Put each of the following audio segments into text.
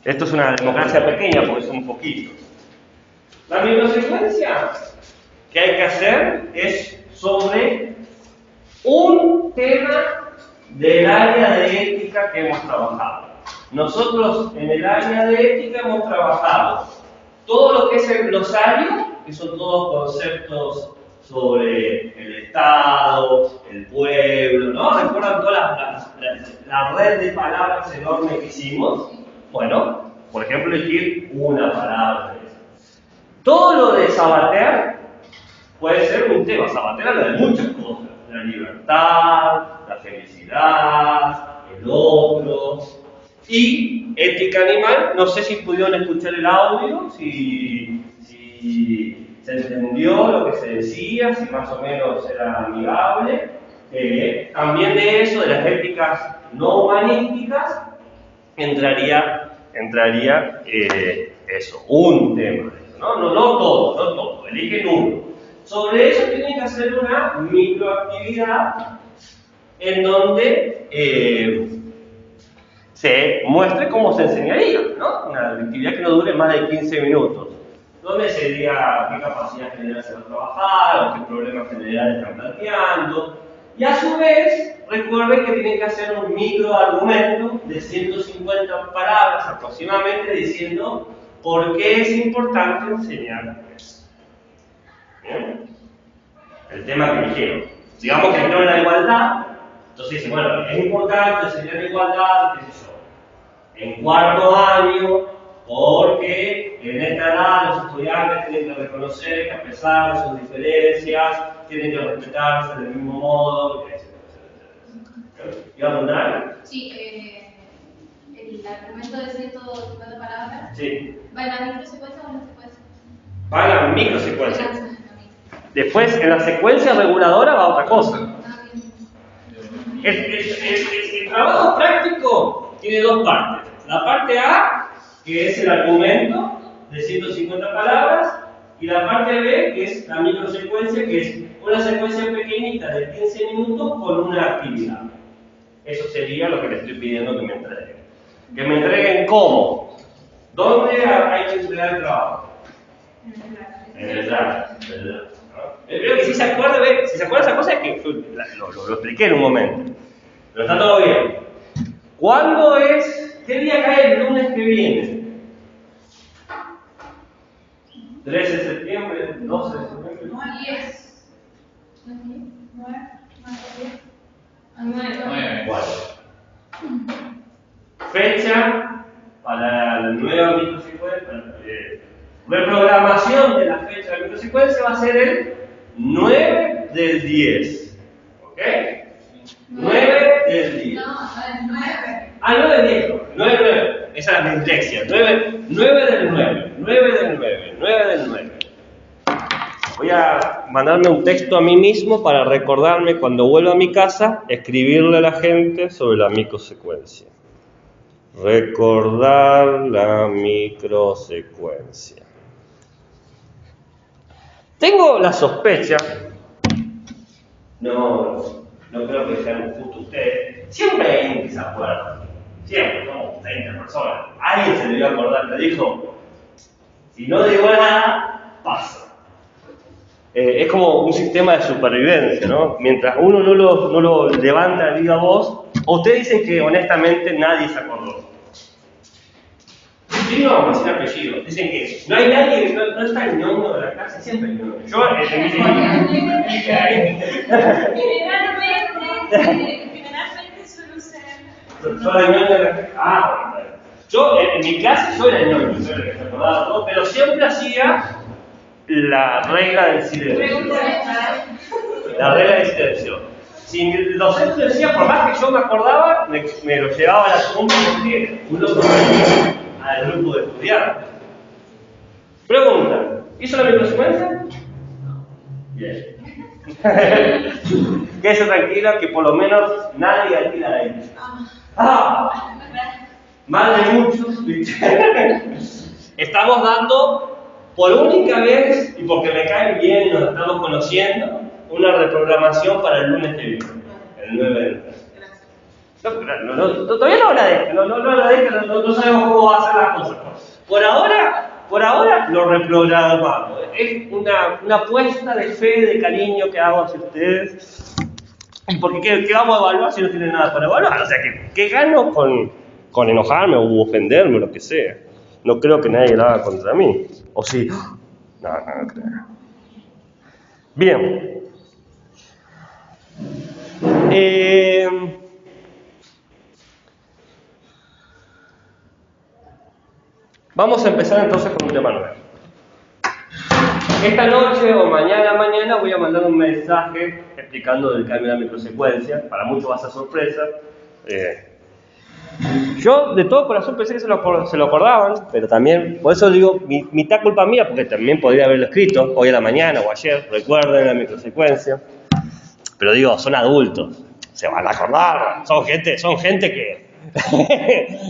Esto es una democracia pequeña porque son poquitos. La microsecuencia que hay que hacer es sobre un tema del área de ética que hemos trabajado. Nosotros en el área de ética hemos trabajado todo lo que es el glosario, que son todos conceptos sobre el Estado, el pueblo, ¿no? ¿Recuerdan toda la red de palabras enorme que hicimos? Bueno, por ejemplo, elegir una palabra de esas. Todo lo de Sabater puede ser un tema. Sabater habla de muchas cosas. La libertad, la felicidad, el otro. Y ética animal, no sé si pudieron escuchar el audio, si se entendió lo que se decía, si más o menos era amigable. También de eso, de las éticas no humanísticas, entraría eso, un tema de eso, ¿no? No todo, eligen uno. Sobre eso tienen que hacer una microactividad en donde se muestre cómo se enseñaría, ¿no? Una actividad que no dure más de 15 minutos. ¿Dónde sería qué capacidad general se va a trabajar, o qué problemas generales están planteando? Y a su vez, recuerden que tienen que hacer un microargumento de 150 palabras aproximadamente diciendo por qué es importante enseñar eso. ¿Bien? El tema que eligieron. Digamos que no es la igualdad, entonces dicen, bueno, es importante enseñar la igualdad, qué sé yo, en cuarto año, porque en esta edad los estudiantes tienen que reconocer que a pesar de sus diferencias, tienen que respetarse del mismo modo, etc. ¿Iba a mandar? Sí, el argumento de 150 palabras. Sí. ¿Va en la microsecuencia o en la secuencia? Va en la microsecuencia. Después, en la secuencia reguladora va otra cosa. El trabajo práctico tiene dos partes. La parte A, que es el argumento de 150 palabras, y la parte B, que es la microsecuencia, que es una secuencia pequeñita de 15 minutos con una actividad. Eso sería lo que les estoy pidiendo que me entreguen. Que me entreguen cómo. ¿Dónde hay que entregar el trabajo? En el draft. Creo que si se acuerda de esa cosa es que lo expliqué en un momento. Pero está todo bien. ¿Cuándo es? ¿Qué día cae el lunes que viene? 13 de septiembre, 12 de septiembre. 10. 9. 9. Fecha para la nueva microsecuencia. Reprogramación de la fecha de la microsecuencia va a ser el 9 del 10. ¿Ok? 9 del 10. No, 9. 9 del 10. 9. Esa es la dislexia. 9 del 9. 9 del 9. 9 del 9. Voy a mandarme un texto a mí mismo para recordarme cuando vuelva a mi casa, escribirle a la gente sobre la microsecuencia. Recordar la microsecuencia. Tengo la sospecha, no creo que sean justo ustedes, siempre hay alguien que se acuerda, siempre, somos 30 personas, alguien se debió acordar, le dijo, si no digo nada, pasa. Es como un sistema de supervivencia, ¿no? Mientras uno no lo levanta de viva voz, o ustedes dicen que honestamente nadie se acordó. Sí, no, sin apellido. Dicen que no hay nadie, no está el ñoño de la clase, siempre hay ñoño. Yo, Generalmente suelo ser. Soy el ñoño de la clase. Bueno. Yo, en mi clase, soy el ñoño, soy el que se acordaba todo, pero siempre hacía la regla del silencio. La regla del silencio. Si el docente decía, por más que yo me acordaba, me lo llevaba a la tumba porque uno al grupo de estudiantes. Pregunta, ¿hizo la microsecuencia? No. Bien. Quédese tranquila que por lo menos nadie alquila de ellos. Más de muchos. Estamos dando por única vez, y porque me caen bien y nos estamos conociendo, una reprogramación para el lunes que viene, el 9 de enero. Todavía no agradezco, no sabemos cómo va a ser la cosa. Por ahora lo reprogramamos. Es una apuesta de fe, de cariño que hago hacia ustedes. Porque ¿qué vamos a evaluar si no tienen nada para evaluar? O sea, ¿qué gano con enojarme o ofenderme o lo que sea? No creo que nadie lo haga contra mí. ¿O sí? No creo. Bien. Vamos a empezar entonces con un tema nuevo. Esta noche o mañana voy a mandar un mensaje explicando el cambio de la microsecuencia. Para muchos va a ser sorpresa. Yo de todo corazón pensé que se lo acordaban, pero también, por eso digo, mitad culpa mía, porque también podría haberlo escrito hoy a la mañana o ayer, recuerden la microsecuencia. Pero digo, son adultos, se van a acordar, son gente que,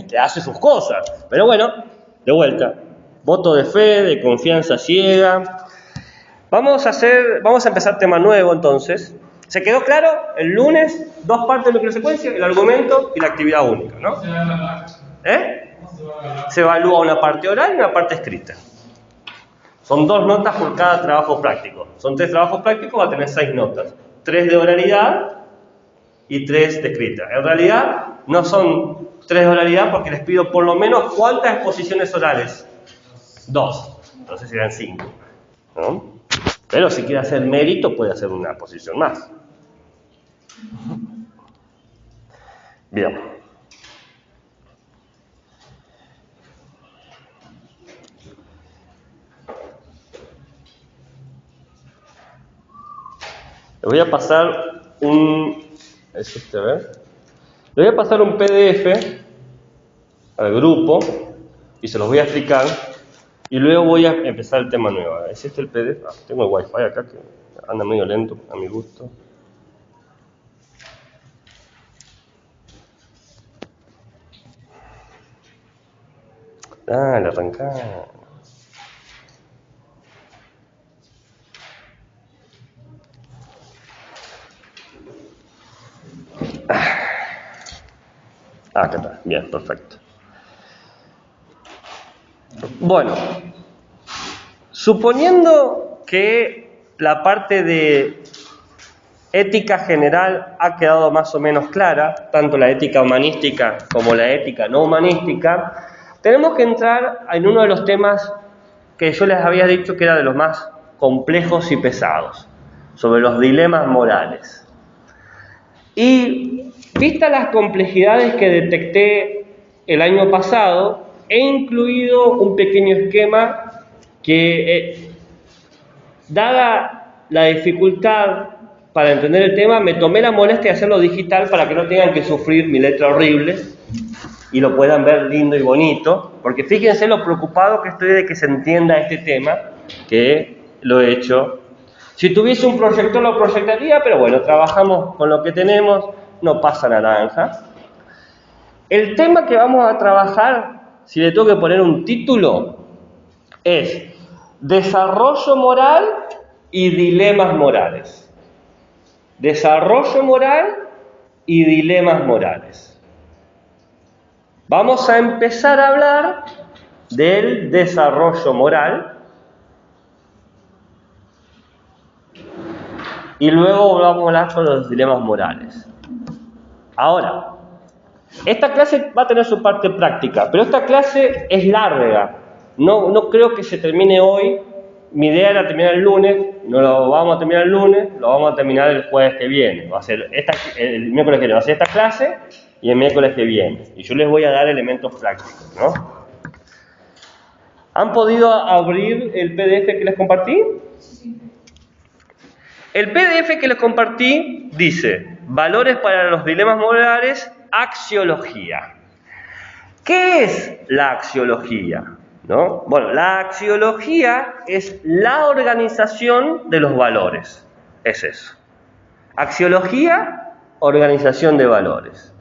que hace sus cosas. Pero bueno, de vuelta, voto de fe, de confianza ciega. Vamos a empezar tema nuevo entonces. ¿Se quedó claro? El lunes, 2 partes de microsecuencia, el argumento y la actividad única, ¿no? Se evalúa una parte oral y una parte escrita. Son 2 notas por cada trabajo práctico. Son 3 trabajos prácticos, va a tener 6 notas. 3 de oralidad y 3 de escrita. En realidad no son 3 de oralidad porque les pido por lo menos ¿cuántas exposiciones orales? 2. Entonces serán 5, ¿no? Pero si quiere hacer mérito puede hacer una exposición más. Bien. Les voy a pasar un... a ver. Les voy a pasar un PDF al grupo y se los voy a explicar y luego voy a empezar el tema nuevo. ¿Es este el PDF? Tengo el Wi-Fi acá que anda medio lento a mi gusto. Dale, arrancá. Acá está. Bien, perfecto. Bueno, suponiendo que la parte de ética general ha quedado más o menos clara, tanto la ética humanística como la ética no humanística, tenemos que entrar en uno de los temas que yo les había dicho que era de los más complejos y pesados, sobre los dilemas morales. Y vistas las complejidades que detecté el año pasado, he incluido un pequeño esquema que, dada la dificultad para entender el tema, me tomé la molestia de hacerlo digital para que no tengan que sufrir mi letra horrible y lo puedan ver lindo y bonito, porque fíjense lo preocupado que estoy de que se entienda este tema, que lo he hecho. Si tuviese un proyector lo proyectaría, pero bueno, trabajamos con lo que tenemos, no pasa naranja. El tema que vamos a trabajar, si le tengo que poner un título, es desarrollo moral y dilemas morales. Desarrollo moral y dilemas morales. Vamos a empezar a hablar del desarrollo moral y luego vamos a hablar sobre los dilemas morales. Ahora, esta clase va a tener su parte práctica, pero esta clase es larga. No creo que se termine hoy. Mi idea era terminar el lunes, no lo vamos a terminar el lunes, lo vamos a terminar el jueves que viene. Va a ser el miércoles que viene, va a ser esta clase y el miércoles que viene. Y yo les voy a dar elementos prácticos, ¿no? ¿Han podido abrir el PDF que les compartí? Sí. El PDF que les compartí dice: valores para los dilemas morales, axiología. ¿Qué es la axiología? ¿No? Bueno, la axiología es la organización de los valores. Es eso. Axiología, organización de valores.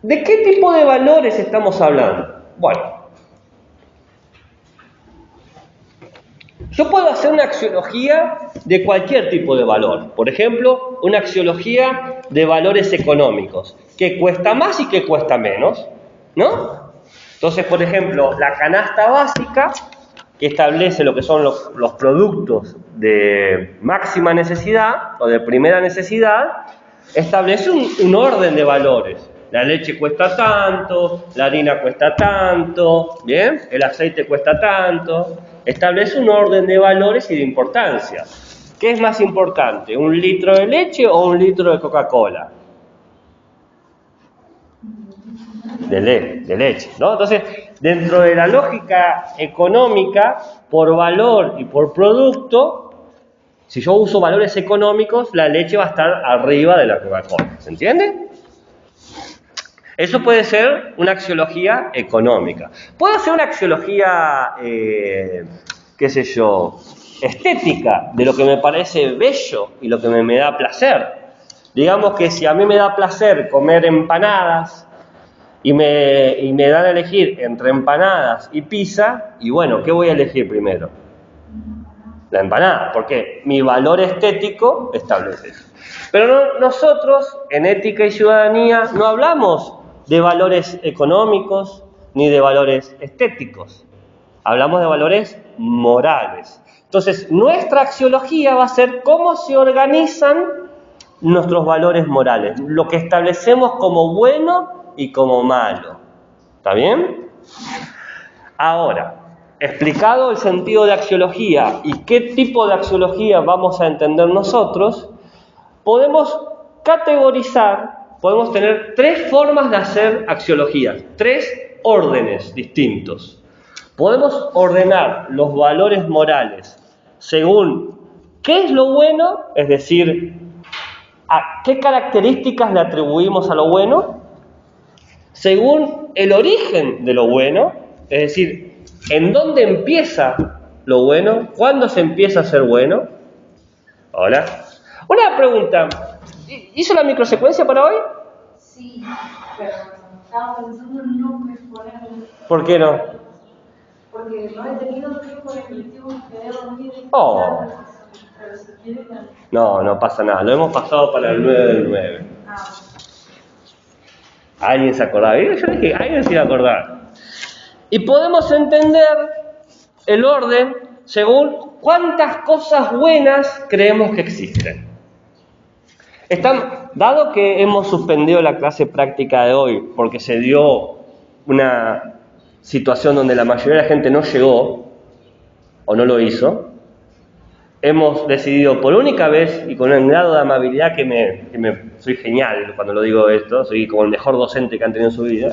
¿De qué tipo de valores estamos hablando? Bueno, Yo puedo hacer una axiología de cualquier tipo de valor. Por ejemplo, una axiología de valores económicos, que cuesta más y que cuesta menos, ¿no? Entonces, por ejemplo, la canasta básica, que establece lo que son los productos de máxima necesidad o de primera necesidad, establece un orden de valores. La leche cuesta tanto, la harina cuesta tanto, ¿bien? El aceite cuesta tanto. Establece un orden de valores y de importancia. ¿Qué es más importante, un litro de leche o un litro de Coca-Cola? De leche, ¿no? Entonces, dentro de la lógica económica, por valor y por producto, si yo uso valores económicos, la leche va a estar arriba de la Coca-Cola. ¿Se entiende? Eso puede ser una axiología económica. Puedo hacer una axiología, qué sé yo, estética, de lo que me parece bello y lo que me da placer. Digamos que si a mí me da placer comer empanadas y me dan a elegir entre empanadas y pizza, y bueno, ¿qué voy a elegir primero? La empanada, porque mi valor estético establece eso. Pero nosotros, en Ética y Ciudadanía, no hablamos de valores económicos ni de valores estéticos. Hablamos de valores morales. Entonces, nuestra axiología va a ser cómo se organizan nuestros valores morales, lo que establecemos como bueno y como malo. ¿Está bien? Ahora, explicado el sentido de axiología y qué tipo de axiología vamos a entender nosotros, podemos categorizar, podemos tener tres formas de hacer axiologías, tres órdenes distintos. Podemos ordenar los valores morales según qué es lo bueno, es decir, a qué características le atribuimos a lo bueno, según el origen de lo bueno, es decir, en dónde empieza lo bueno, cuándo se empieza a ser bueno. Hola. Una pregunta, ¿hizo la microsecuencia para hoy? Sí, pero estaba pensando en no poner. ¿Por qué no? Porque no he tenido tiempo de colectivo que debo dormir. Oh. Pero si quieren. No pasa nada, lo hemos pasado para el 9 del 9. ¿Alguien se acordaba? Yo dije, alguien se iba a acordar. Y podemos entender el orden según cuántas cosas buenas creemos que existen. Dado que hemos suspendido la clase práctica de hoy porque se dio una situación donde la mayoría de la gente no llegó o no lo hizo, hemos decidido por única vez y con un grado de amabilidad soy genial cuando lo digo esto, soy como el mejor docente que han tenido en su vida,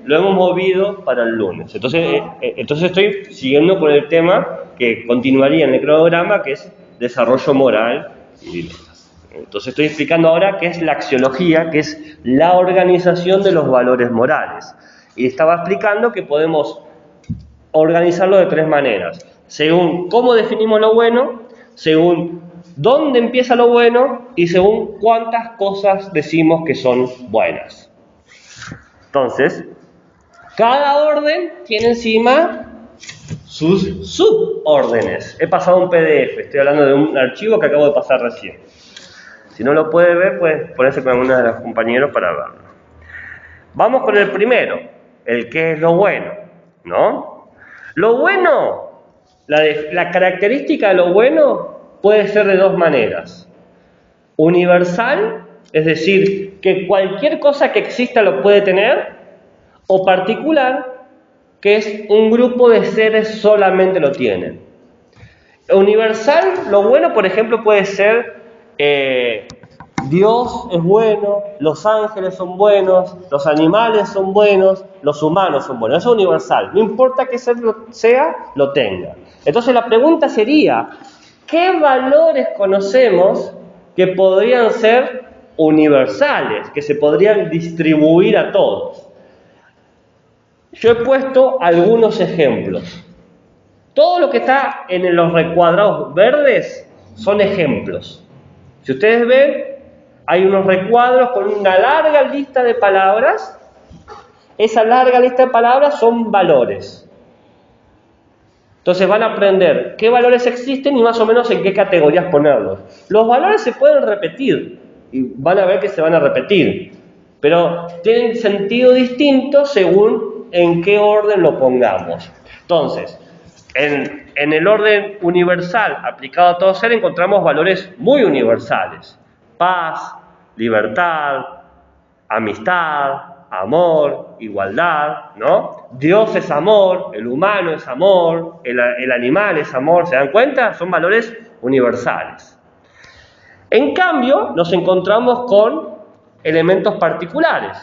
lo hemos movido para el lunes. Entonces estoy siguiendo con el tema que continuaría en el cronograma, que es desarrollo moral y letras. Entonces estoy explicando ahora qué es la axiología, que es la organización de los valores morales. Y estaba explicando que podemos organizarlo de tres maneras. Según cómo definimos lo bueno, según dónde empieza lo bueno y según cuántas cosas decimos que son buenas. Entonces, cada orden tiene encima sus subórdenes. He pasado un PDF, estoy hablando de un archivo que acabo de pasar recién. Si no lo puede ver, puede ponerse con alguno de los compañeros para verlo. Vamos con el primero, el que es lo bueno, ¿no? Lo bueno, la característica de lo bueno puede ser de dos maneras. Universal, es decir, que cualquier cosa que exista lo puede tener, o particular, que es un grupo de seres solamente lo tienen. Universal, lo bueno, por ejemplo, puede ser Dios es bueno, los ángeles son buenos, los animales son buenos, los humanos son buenos. Eso es universal. No importa qué ser sea, lo tenga. Entonces la pregunta sería, ¿qué valores conocemos que podrían ser universales, que se podrían distribuir a todos? Yo he puesto algunos ejemplos. Todo lo que está en los recuadrados verdes son ejemplos. Si ustedes ven, hay unos recuadros con una larga lista de palabras. Esa larga lista de palabras son valores. Entonces van a aprender qué valores existen y más o menos en qué categorías ponerlos. Los valores se pueden repetir y van a ver que se van a repetir, pero tienen sentido distinto según en qué orden lo pongamos. Entonces, en el orden universal aplicado a todo ser encontramos valores muy universales: paz, libertad, amistad, amor, igualdad, ¿no? Dios es amor, el humano es amor, el animal es amor, ¿se dan cuenta? Son valores universales. En cambio, nos encontramos con elementos particulares.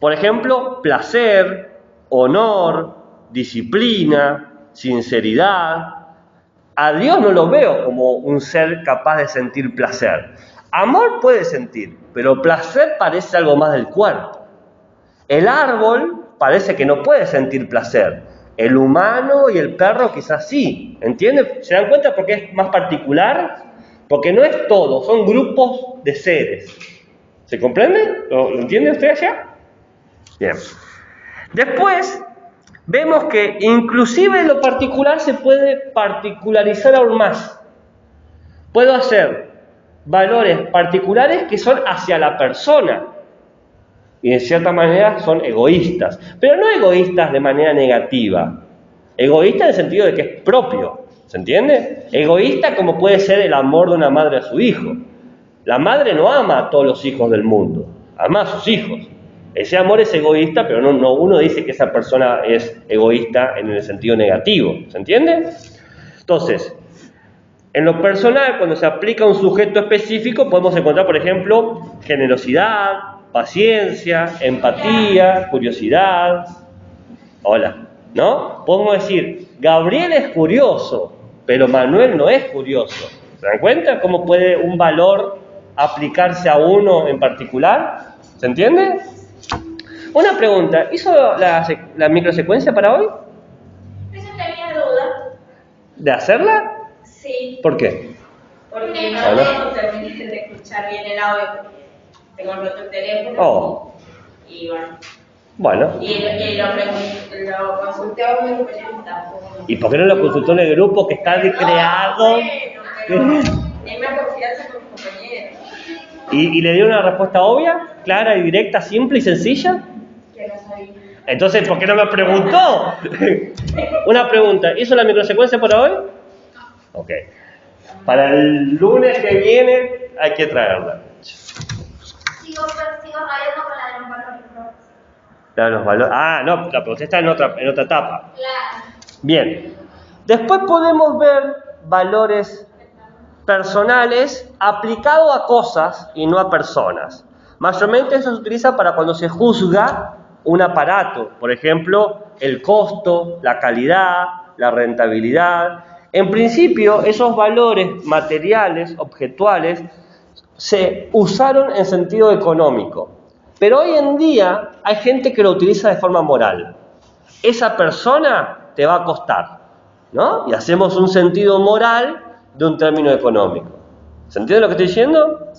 Por ejemplo, placer, honor, disciplina, sinceridad. A Dios no lo veo como un ser capaz de sentir placer. Amor puede sentir, pero placer parece algo más del cuerpo. El árbol parece que no puede sentir placer. El humano y el perro quizás sí. ¿Entienden? ¿Se dan cuenta por qué es más particular? Porque no es todo, son grupos de seres. ¿Se comprende? ¿Lo entiende usted allá? Bien. Después vemos que inclusive lo particular se puede particularizar aún más. Puedo hacer valores particulares que son hacia la persona y de cierta manera son egoístas, pero no egoístas de manera negativa, egoísta en el sentido de que es propio, ¿se entiende? Egoísta como puede ser el amor de una madre a su hijo. La madre no ama a todos los hijos del mundo, ama a sus hijos. Ese amor es egoísta, pero no uno dice que esa persona es egoísta en el sentido negativo, ¿se entiende? Entonces, en lo personal, cuando se aplica a un sujeto específico, podemos encontrar, por ejemplo, generosidad, paciencia, empatía, curiosidad. Hola, ¿no? Podemos decir, Gabriel es curioso, pero Manuel no es curioso. ¿Se dan cuenta cómo puede un valor aplicarse a uno en particular? ¿Se entiende? Una pregunta, ¿hizo la microsecuencia para hoy? Eso tenía duda. ¿De hacerla? Sí. ¿Por qué? Porque no terminé de escuchar bien el audio porque tengo roto el teléfono. Oh. Y bueno. Bueno. Y lo consulté a un compañero y tampoco. ¿Y por qué no lo consultó en el grupo que está creado? Bueno, pero tengo más confianza con mis compañeros. ¿Y le dio una respuesta obvia, clara y directa, simple y sencilla? Que no sabía. Entonces, ¿por qué no me preguntó? Una pregunta, ¿hizo la microsecuencia para hoy? Ok. Para el lunes que viene hay que traerla. Sigo rayando con la de los valores, ¿no? La de los valores. Ah, no, la pregunta está en otra etapa. Claro. Bien. Después podemos ver valores personales aplicados a cosas y no a personas. Mayormente eso se utiliza para cuando se juzga un aparato. Por ejemplo, el costo, la calidad, la rentabilidad. En principio, esos valores materiales, objetuales, se usaron en sentido económico. Pero hoy en día hay gente que lo utiliza de forma moral. Esa persona te va a costar, ¿no? Y hacemos un sentido moral de un término económico. ¿Se entiende lo que estoy diciendo?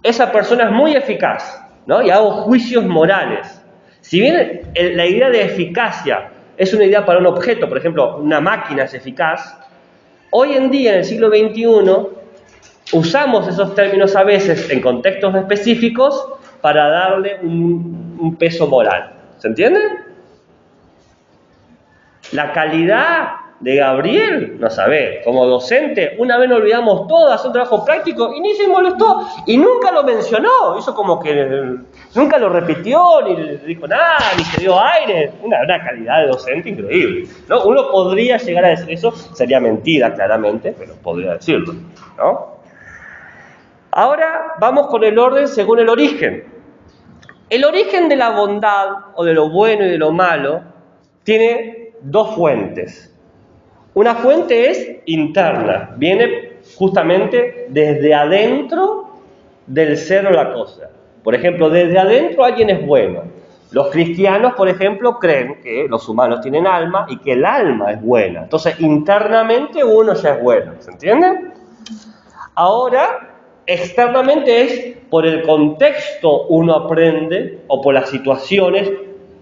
Esa persona es muy eficaz, ¿no? Y hago juicios morales. Si bien la idea de eficacia es una idea para un objeto, por ejemplo, una máquina es eficaz, hoy en día, en el siglo XXI, usamos esos términos a veces en contextos específicos para darle un peso moral. ¿Se entiende? La calidad de Gabriel, no sabe, como docente, una vez nos olvidamos todo, hacer un trabajo práctico y ni se molestó y nunca lo mencionó, hizo como que nunca lo repitió, ni le dijo nada, ni se dio aire, una calidad de docente increíble, ¿no? Uno podría llegar a decir eso, sería mentira claramente, pero podría decirlo, ¿no? Ahora vamos con el orden según el origen. El origen de la bondad o de lo bueno y de lo malo tiene dos fuentes. Una fuente es interna, viene justamente desde adentro del ser o la cosa. Por ejemplo, desde adentro alguien es bueno. Los cristianos, por ejemplo, creen que los humanos tienen alma y que el alma es buena. Entonces, internamente uno ya es bueno, ¿se entiende? Ahora, externamente es por el contexto uno aprende o por las situaciones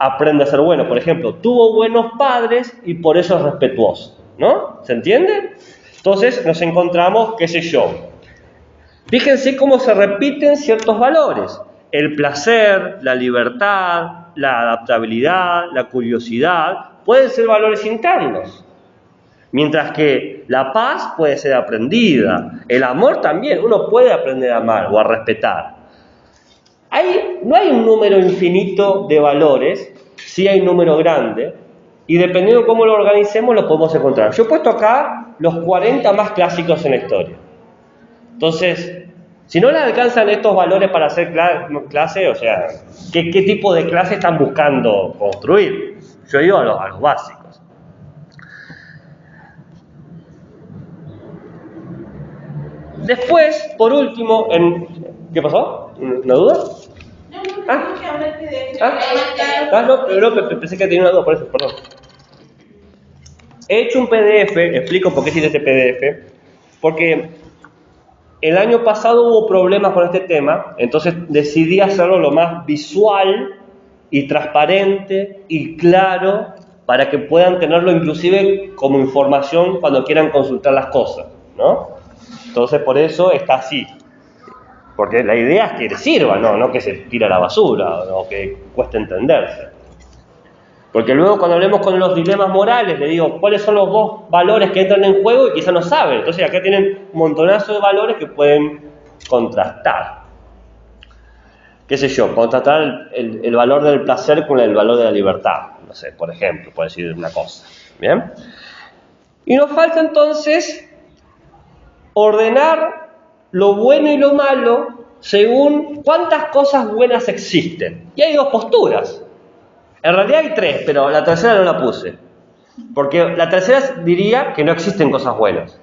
aprende a ser bueno. Por ejemplo, tuvo buenos padres y por eso es respetuoso, ¿no? ¿Se entiende? Entonces nos encontramos, qué sé yo. Fíjense cómo se repiten ciertos valores. El placer, la libertad, la adaptabilidad, la curiosidad, pueden ser valores internos. Mientras que la paz puede ser aprendida. El amor también, uno puede aprender a amar o a respetar. No hay un número infinito de valores, sí hay un número grande, y dependiendo de cómo lo organicemos lo podemos encontrar. Yo he puesto acá los 40 más clásicos en la historia. Entonces, si no les alcanzan estos valores para hacer clase, o sea, ¿qué tipo de clase están buscando construir? Yo digo a los básicos. Después, por último, ¿qué pasó? ¿Una duda? No, pensé que tenía una duda por eso, perdón. He hecho un PDF, explico por qué hice este PDF, porque el año pasado hubo problemas con este tema, entonces decidí hacerlo lo más visual y transparente y claro para que puedan tenerlo inclusive como información cuando quieran consultar las cosas, ¿no? Entonces por eso está así. Porque la idea es que le sirva, no que se tire a la basura o que cueste entenderse. Porque luego cuando hablemos con los dilemas morales, le digo, ¿cuáles son los dos valores que entran en juego? Y quizás no saben. Entonces acá tienen un montonazo de valores que pueden contrastar. ¿Qué sé yo? Contrastar el valor del placer con el valor de la libertad. No sé, por ejemplo, por decir una cosa. ¿Bien? Y nos falta entonces ordenar lo bueno y lo malo según cuántas cosas buenas existen. Y hay dos posturas. En realidad hay tres, pero la tercera no la puse. Porque la tercera diría que no existen cosas buenas,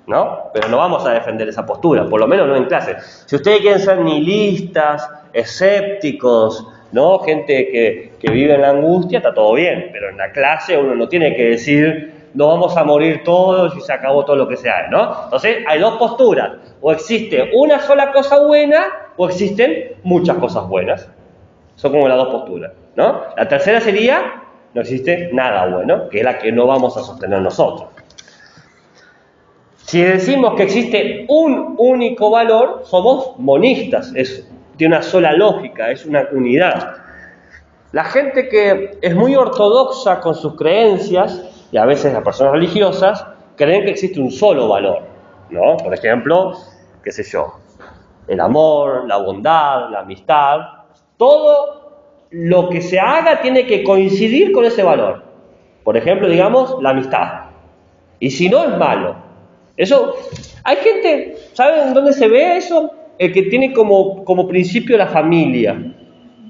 ¿no? Pero no vamos a defender esa postura, por lo menos no en clase. Si ustedes quieren ser nihilistas, escépticos, ¿no? Gente que vive en la angustia, está todo bien. Pero en la clase uno no tiene que decir, nos vamos a morir todos y se acabó todo lo que se hace, ¿no? Entonces hay dos posturas. O existe una sola cosa buena o existen muchas cosas buenas. Son como las dos posturas, ¿no? La tercera sería, no existe nada bueno, que es la que no vamos a sostener nosotros. Si decimos que existe un único valor, somos monistas, tiene una sola lógica, es una unidad. La gente que es muy ortodoxa con sus creencias, y a veces las personas religiosas, creen que existe un solo valor, ¿no? Por ejemplo, qué sé yo, el amor, la bondad, la amistad, todo lo que se haga tiene que coincidir con ese valor. Por ejemplo, digamos, la amistad. Y si no, es malo. Eso, hay gente, ¿saben dónde se ve eso? El que tiene como principio la familia,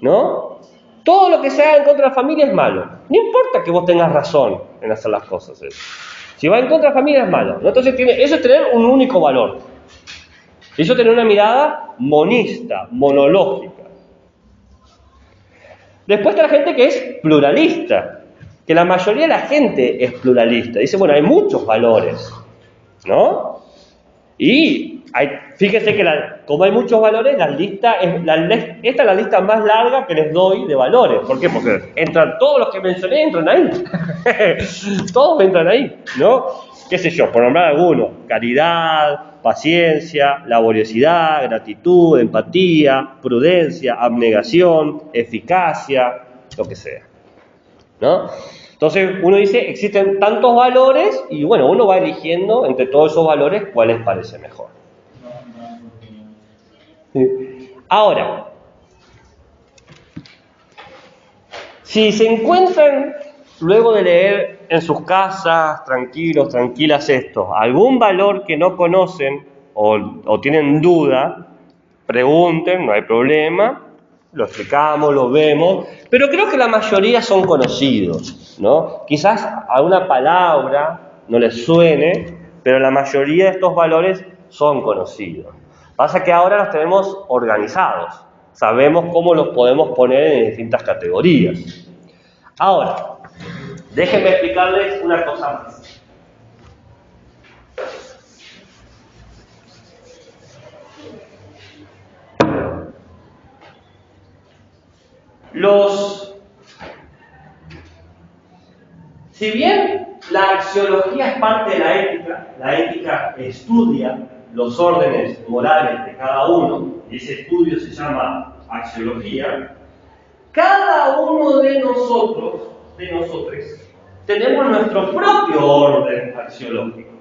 ¿no? Todo lo que se haga en contra de la familia es malo. No importa que vos tengas razón en hacer las cosas. Si va en contra de la familia es malo, ¿no? Entonces eso es tener un único valor. Eso es tener una mirada monista, monológica. Después está la gente que es pluralista, que la mayoría de la gente es pluralista. Dice, bueno, hay muchos valores, ¿no? Y fíjense que como hay muchos valores, esta es la lista más larga que les doy de valores. ¿Por qué? Porque todos los que mencioné, entran ahí. Todos entran ahí, ¿no? Qué sé yo, por nombrar algunos. Caridad, paciencia, laboriosidad, gratitud, empatía, prudencia, abnegación, eficacia, lo que sea, ¿no? Entonces uno dice, existen tantos valores y bueno, uno va eligiendo entre todos esos valores cuál les parece mejor. Ahora, si se encuentran, luego de leer en sus casas, tranquilos, tranquilas esto, algún valor que no conocen o tienen duda, pregunten, no hay problema. Lo explicamos, lo vemos, pero creo que la mayoría son conocidos, ¿no? Quizás alguna palabra no les suene, pero la mayoría de estos valores son conocidos. Pasa que ahora los tenemos organizados, sabemos cómo los podemos poner en distintas categorías. Ahora, déjenme explicarles una cosa más. Si bien la axiología es parte de la ética estudia los órdenes morales de cada uno, y ese estudio se llama axiología, cada uno de nosotros, tenemos nuestro propio orden axiológico.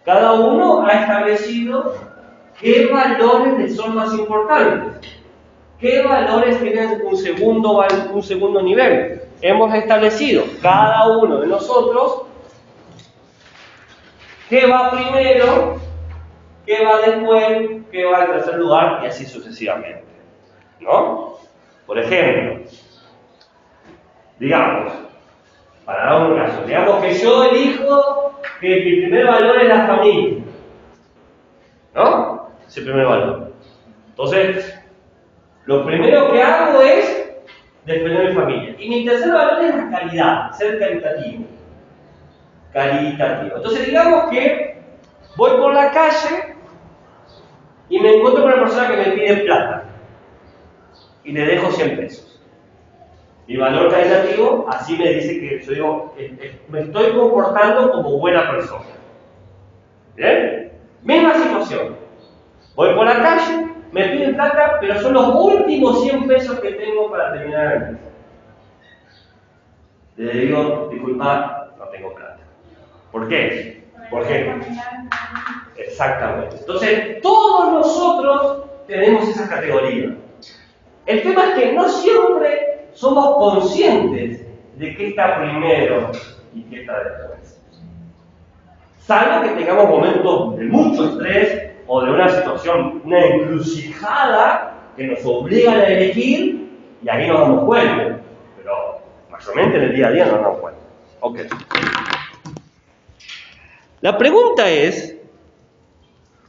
Cada uno ha establecido qué valores le son más importantes, qué valores tienen un segundo nivel. Hemos establecido cada uno de nosotros qué va primero, qué va después, qué va en tercer lugar y así sucesivamente, ¿no? Por ejemplo, digamos, para dar un caso, digamos que yo elijo que mi primer valor es la familia, ¿no? Es el primer valor. Entonces, lo primero que hago es defender mi familia. Y mi tercer valor es la calidad, ser caritativo. Entonces, digamos que voy por la calle y me encuentro con una persona que me pide plata y le dejo 100 pesos. Mi valor caritativo, así me dice que yo digo, me estoy comportando como buena persona. ¿Bien? Misma situación. Voy por la calle, me piden plata, pero son los últimos 100 pesos que tengo para terminar el mes. Le digo, disculpa, no tengo plata. ¿Por qué? Porque exactamente. Entonces, todos nosotros tenemos esa categoría. El tema es que no siempre somos conscientes de qué está primero y qué está después. Salvo que tengamos momentos de mucho estrés o de una situación, una encrucijada que nos obligan a elegir y ahí nos damos cuenta. Pero mayormente en el día a día no nos damos cuenta. Ok. La pregunta es,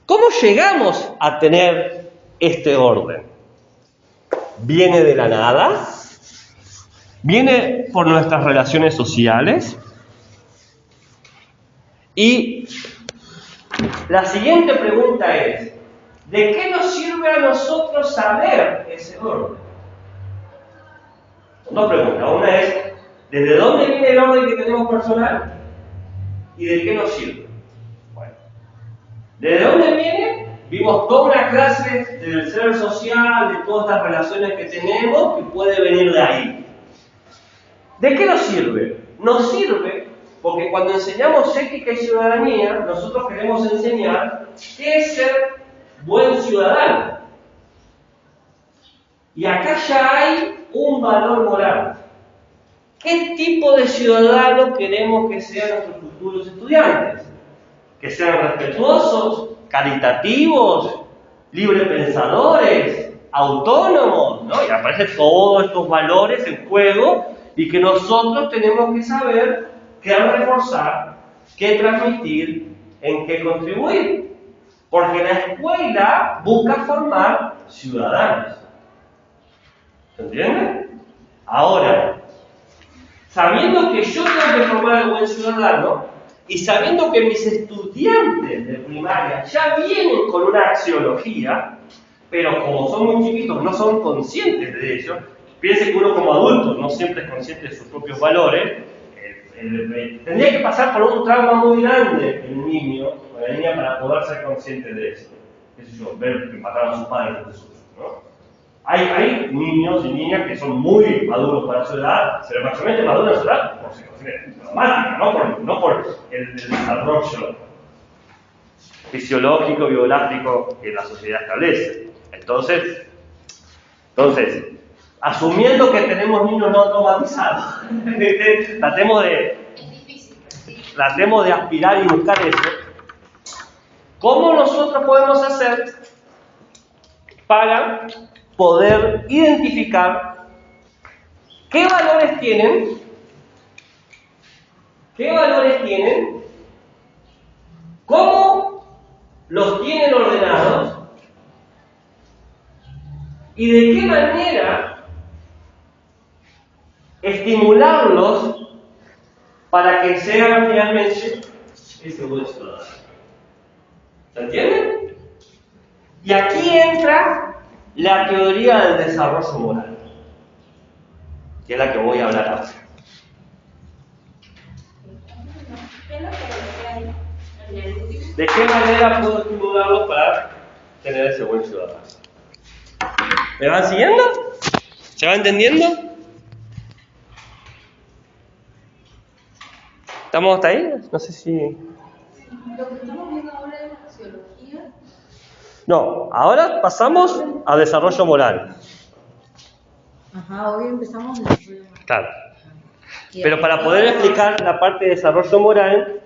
¿cómo llegamos a tener este orden? ¿Viene de la nada? ¿Viene por nuestras relaciones sociales? Y la siguiente pregunta es, ¿de qué nos sirve a nosotros saber ese orden? Dos preguntas. Una es, ¿desde dónde viene el orden que tenemos personal? ¿Y de qué nos sirve? Bueno, ¿desde dónde viene? Vimos toda una clase del ser social, de todas estas relaciones que tenemos, que puede venir de ahí. ¿De qué nos sirve? Nos sirve porque cuando enseñamos ética y ciudadanía, nosotros queremos enseñar qué es ser buen ciudadano. Y acá ya hay un valor moral. ¿Qué tipo de ciudadano queremos que sean nuestros futuros estudiantes? Que sean respetuosos, caritativos, librepensadores, autónomos, ¿no? Y aparecen todos estos valores en juego y que nosotros tenemos que saber qué reforzar, qué transmitir, en qué contribuir. Porque la escuela busca formar ciudadanos. ¿Se entiende? Ahora, sabiendo que yo tengo que formar al buen ciudadano y sabiendo que mis estudiantes de primaria ya vienen con una axiología, pero como son muy chiquitos no son conscientes de ello, piensen que uno como adulto no siempre es consciente de sus propios valores, tendría que pasar por un trauma muy grande el niño o la niña para poder ser consciente de eso. ¿Qué sé yo? Ver que mataron a sus padres ante sus ojos, ¿no? Hay niños y niñas que son muy maduros para su edad, pero mayormente maduros a su edad por situaciones traumáticas, no por el desarrollo fisiológico, biográfico que la sociedad establece. Entonces, asumiendo que tenemos niños no automatizados, tratemos de aspirar y buscar eso. ¿Cómo nosotros podemos hacer para poder identificar qué valores tienen, cómo los tienen ordenados y de qué manera estimularlos para que sean finalmente ese buen ciudadano? ¿Se entiende? Y aquí entra la teoría del desarrollo moral, que es la que voy a hablar ahora. ¿De qué manera puedo estimularlos para tener ese buen ciudadano? ¿Me van siguiendo? ¿Se va entendiendo? ¿Estamos hasta ahí? No sé si... Lo que estamos viendo ahora es la axiología. No, ahora pasamos a desarrollo moral. Ajá, hoy empezamos el desarrollo moral. Claro. Pero para poder explicar la parte de desarrollo moral,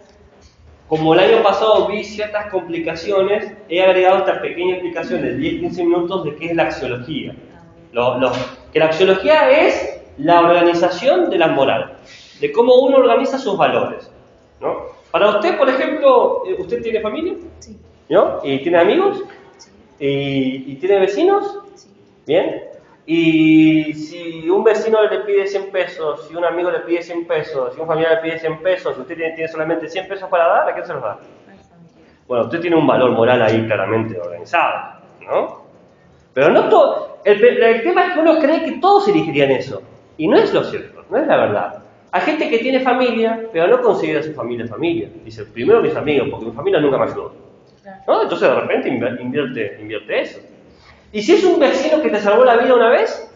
como el año pasado vi ciertas complicaciones, he agregado esta pequeña explicación de 10-15 minutos de qué es la axiología. Que la axiología es la organización de la moral, de cómo uno organiza sus valores, ¿no? Para usted, por ejemplo, ¿usted tiene familia? Sí. ¿No? ¿Y tiene amigos? Sí. ¿Y tiene vecinos? Sí. ¿Bien? Y si un vecino le pide 100 pesos, si un amigo le pide 100 pesos, si un familiar le pide 100 pesos, usted tiene solamente 100 pesos para dar, ¿a quién se los da? Bueno, usted tiene un valor moral ahí claramente organizado, ¿no? Pero no todo. El tema es que uno cree que todos elegirían eso. Y no es lo cierto, no es la verdad. Hay gente que tiene familia, pero no considera a su familia familia. Dice, primero mis amigos, porque mi familia nunca me ayudó, ¿no? Entonces de repente invierte eso. Y si es un vecino que te salvó la vida una vez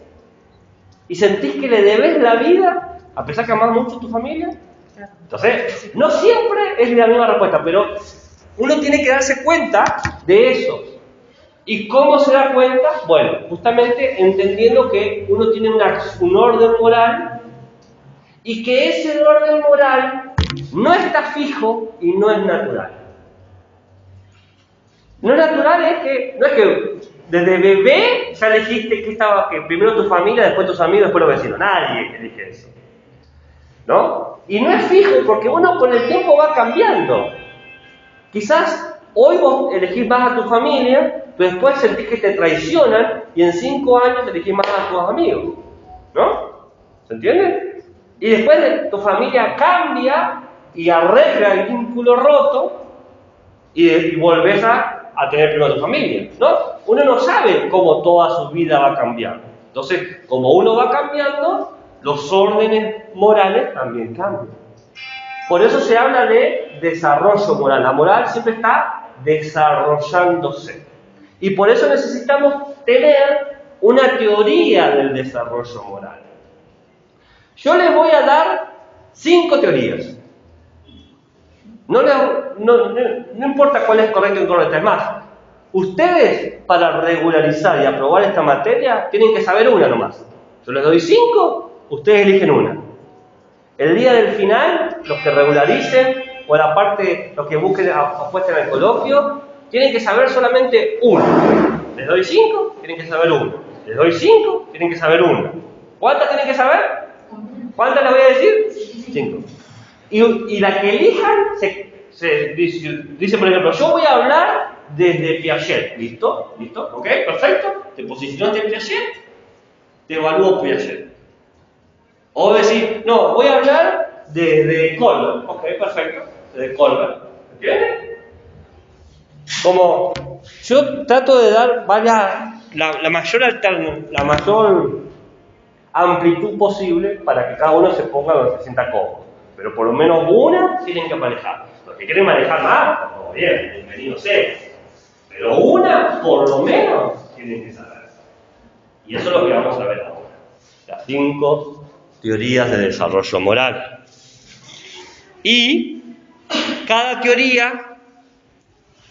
y sentís que le debes la vida, a pesar que amás mucho a tu familia, entonces no siempre es la misma respuesta, pero uno tiene que darse cuenta de eso. ¿Y cómo se da cuenta? Bueno, justamente entendiendo que uno tiene un orden moral y que ese orden moral no está fijo y no es natural. No es natural no es que desde bebé ya elegiste que primero tu familia, después tus amigos, después los vecinos. Nadie elige eso, ¿no? Y no es fijo porque uno con el tiempo va cambiando. Quizás hoy vos elegís más a tu familia, pero después sentís que te traicionan y en 5 años elegís más a tus amigos, ¿no? ¿Se entiende? Y después tu familia cambia y arregla el vínculo roto y volvés a tener primero a tu familia, ¿no? Uno no sabe cómo toda su vida va a cambiar. Entonces, como uno va cambiando, los órdenes morales también cambian. Por eso se habla de desarrollo moral. La moral siempre está desarrollándose. Y por eso necesitamos tener una teoría del desarrollo moral. Yo les voy a dar 5 teorías. No importa cuál es correcta o incorrecta. Es más, ustedes para regularizar y aprobar esta materia tienen que saber una nomás. Yo les doy 5, ustedes eligen una. El día del final, los que regularicen, o la parte, los que busquen apuesten al coloquio, tienen que saber solamente una. Les doy 5, tienen que saber una. Les doy 5, tienen que saber una. ¿Cuántas tienen que saber? ¿Cuántas les voy a decir? 5. Y la que elijan, se dice, por ejemplo, yo voy a hablar desde Piaget. ¿Listo? ¿Listo? ¿Ok? Perfecto. Te posicionaste en Piaget, te evalúo Piaget. O decir, no, voy a hablar desde Kohlberg. Ok, perfecto. Desde Kohlberg. ¿Entiendes? Como yo trato de dar la mayor amplitud posible para que cada uno se ponga donde se sienta cómodo. Pero por lo menos una tienen que manejar. Los que quieren manejar más, todo bien, bienvenido sea. Pero una, por lo menos, tienen que saber. Y eso es lo que vamos a ver ahora. Las 5 teorías de desarrollo moral. Y cada teoría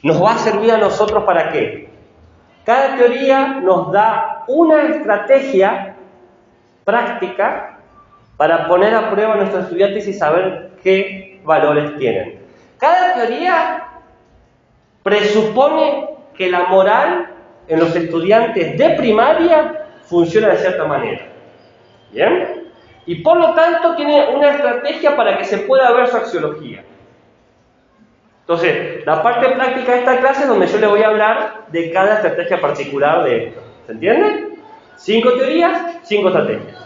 nos va a servir a nosotros ¿para qué? Cada teoría nos da una estrategia práctica para poner a prueba a nuestros estudiantes y saber qué valores tienen. Cada teoría presupone que la moral en los estudiantes de primaria funciona de cierta manera. ¿Bien? Y por lo tanto tiene una estrategia para que se pueda ver su axiología. Entonces, la parte práctica de esta clase es donde yo les voy a hablar de cada estrategia particular de esto. ¿Se entiende? 5 teorías, 5 estrategias.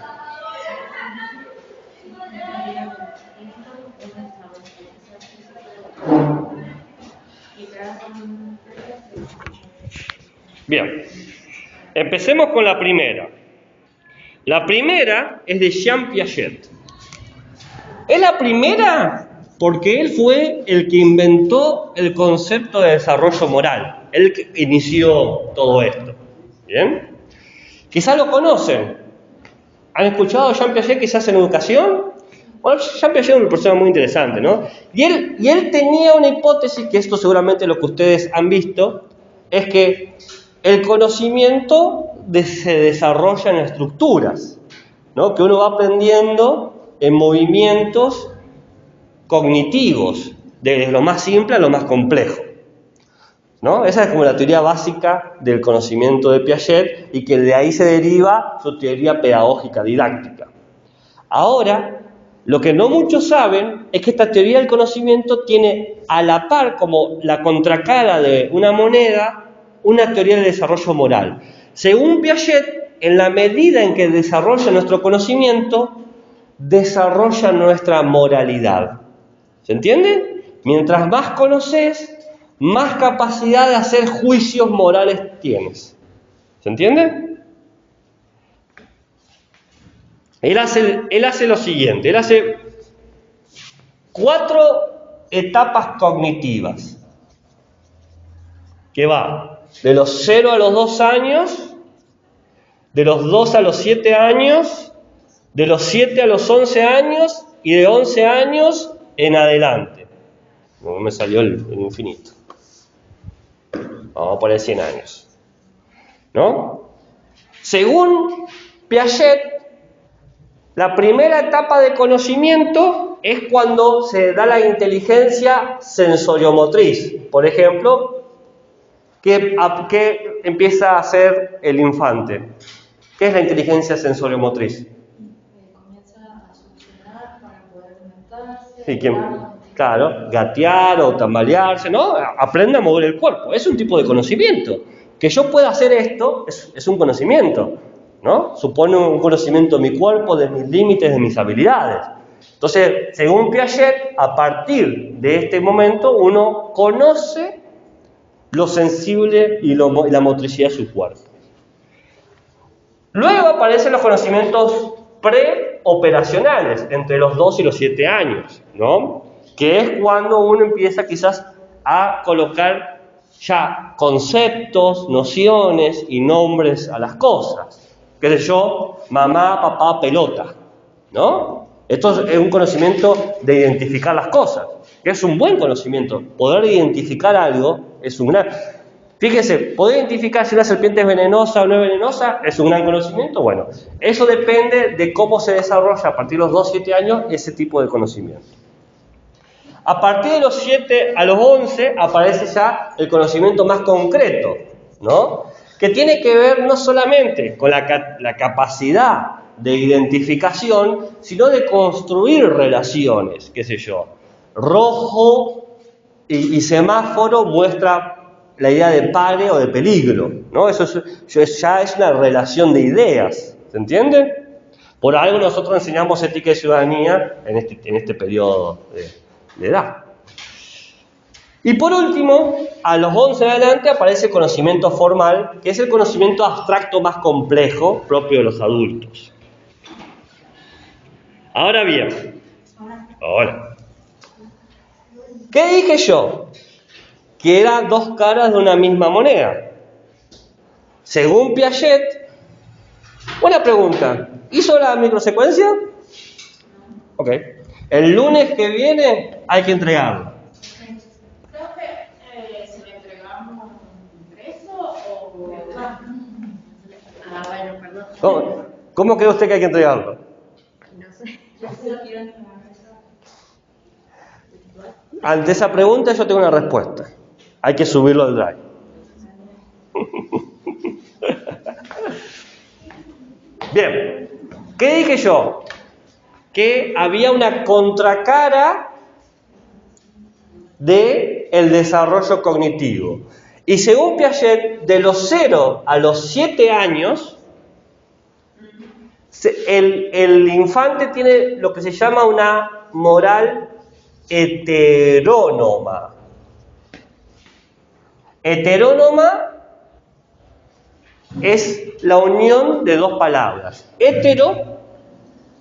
Bien, empecemos con la primera. La primera es de Jean Piaget. Es la primera porque él fue el que inventó el concepto de desarrollo moral, él que inició todo esto. ¿Bien? Quizás lo conocen. ¿Han escuchado a Jean Piaget quizás en educación? Bueno, Jean Piaget es una persona muy interesante, ¿no? Y él tenía una hipótesis, que esto seguramente lo que ustedes han visto, es que el conocimiento se desarrolla en estructuras, ¿no? Que uno va aprendiendo en movimientos cognitivos, desde lo más simple a lo más complejo, ¿no? Esa es como la teoría básica del conocimiento de Piaget y que de ahí se deriva su teoría pedagógica didáctica. Ahora, lo que no muchos saben es que esta teoría del conocimiento tiene a la par, como la contracara de una moneda, una teoría de desarrollo moral. Según Piaget, en la medida en que desarrolla nuestro conocimiento, desarrolla nuestra moralidad. ¿Se entiende? Mientras más conoces, más capacidad de hacer juicios morales tienes. ¿Se entiende? Él hace lo siguiente, él hace 4 etapas cognitivas, que va de los 0 a los 2 años, de los 2 a los 7 años, de los 7 a los 11 años y de 11 años en adelante. No me salió el infinito. Vamos a poner 100 años. ¿No? Según Piaget, la primera etapa de conocimiento es cuando se da la inteligencia sensoriomotriz. Por ejemplo, ¿qué empieza a hacer el infante? ¿Qué es la inteligencia sensoriomotriz? Comienza a succionar para poder alimentarse. Sí, claro, gatear o tambalearse, ¿no? Aprende a mover el cuerpo. Es un tipo de conocimiento. Que yo pueda hacer esto es un conocimiento, ¿no? Supone un conocimiento de mi cuerpo, de mis límites, de mis habilidades. Entonces, según Piaget, a partir de este momento uno conoce lo sensible y la motricidad de su cuerpo. Luego aparecen los conocimientos preoperacionales, entre los 2 y los 7 años, ¿no? Que es cuando uno empieza quizás a colocar ya conceptos, nociones y nombres a las cosas. ¿Qué sé yo? Mamá, papá, pelota, ¿no? Esto es un conocimiento de identificar las cosas, que es un buen conocimiento. Poder identificar algo es un gran... Fíjese, poder identificar si una serpiente es venenosa o no es venenosa es un gran conocimiento. Bueno, eso depende de cómo se desarrolla a partir de los 2-7 años ese tipo de conocimiento. A partir de los 7 a los 11 aparece ya el conocimiento más concreto, ¿no? Que tiene que ver no solamente con la capacidad de identificación, sino de construir relaciones, qué sé yo. Rojo y semáforo muestra la idea de pare o de peligro, ¿no? Eso ya es una relación de ideas, ¿se entiende? Por algo nosotros enseñamos ética y ciudadanía en este periodo de edad. Y por último, a los 11 en adelante aparece el conocimiento formal, que es el conocimiento abstracto más complejo propio de los adultos. Ahora bien, ¿qué dije yo? Que eran 2 caras de una misma moneda. Según Piaget, una pregunta, ¿hizo la microsecuencia? Ok. El lunes que viene hay que entregarlo. Creo que si le entregamos impreso o... bueno, perdón. ¿Cómo cree usted que hay que entregarlo? No sé. Ante esa pregunta yo tengo una respuesta. Hay que subirlo al Drive. Bien, ¿qué dije yo? Que había una contracara del desarrollo cognitivo. Y según Piaget, de los 0 a los 7 años, el infante tiene lo que se llama una moral heterónoma. Heterónoma es la unión de 2 palabras. Hetero,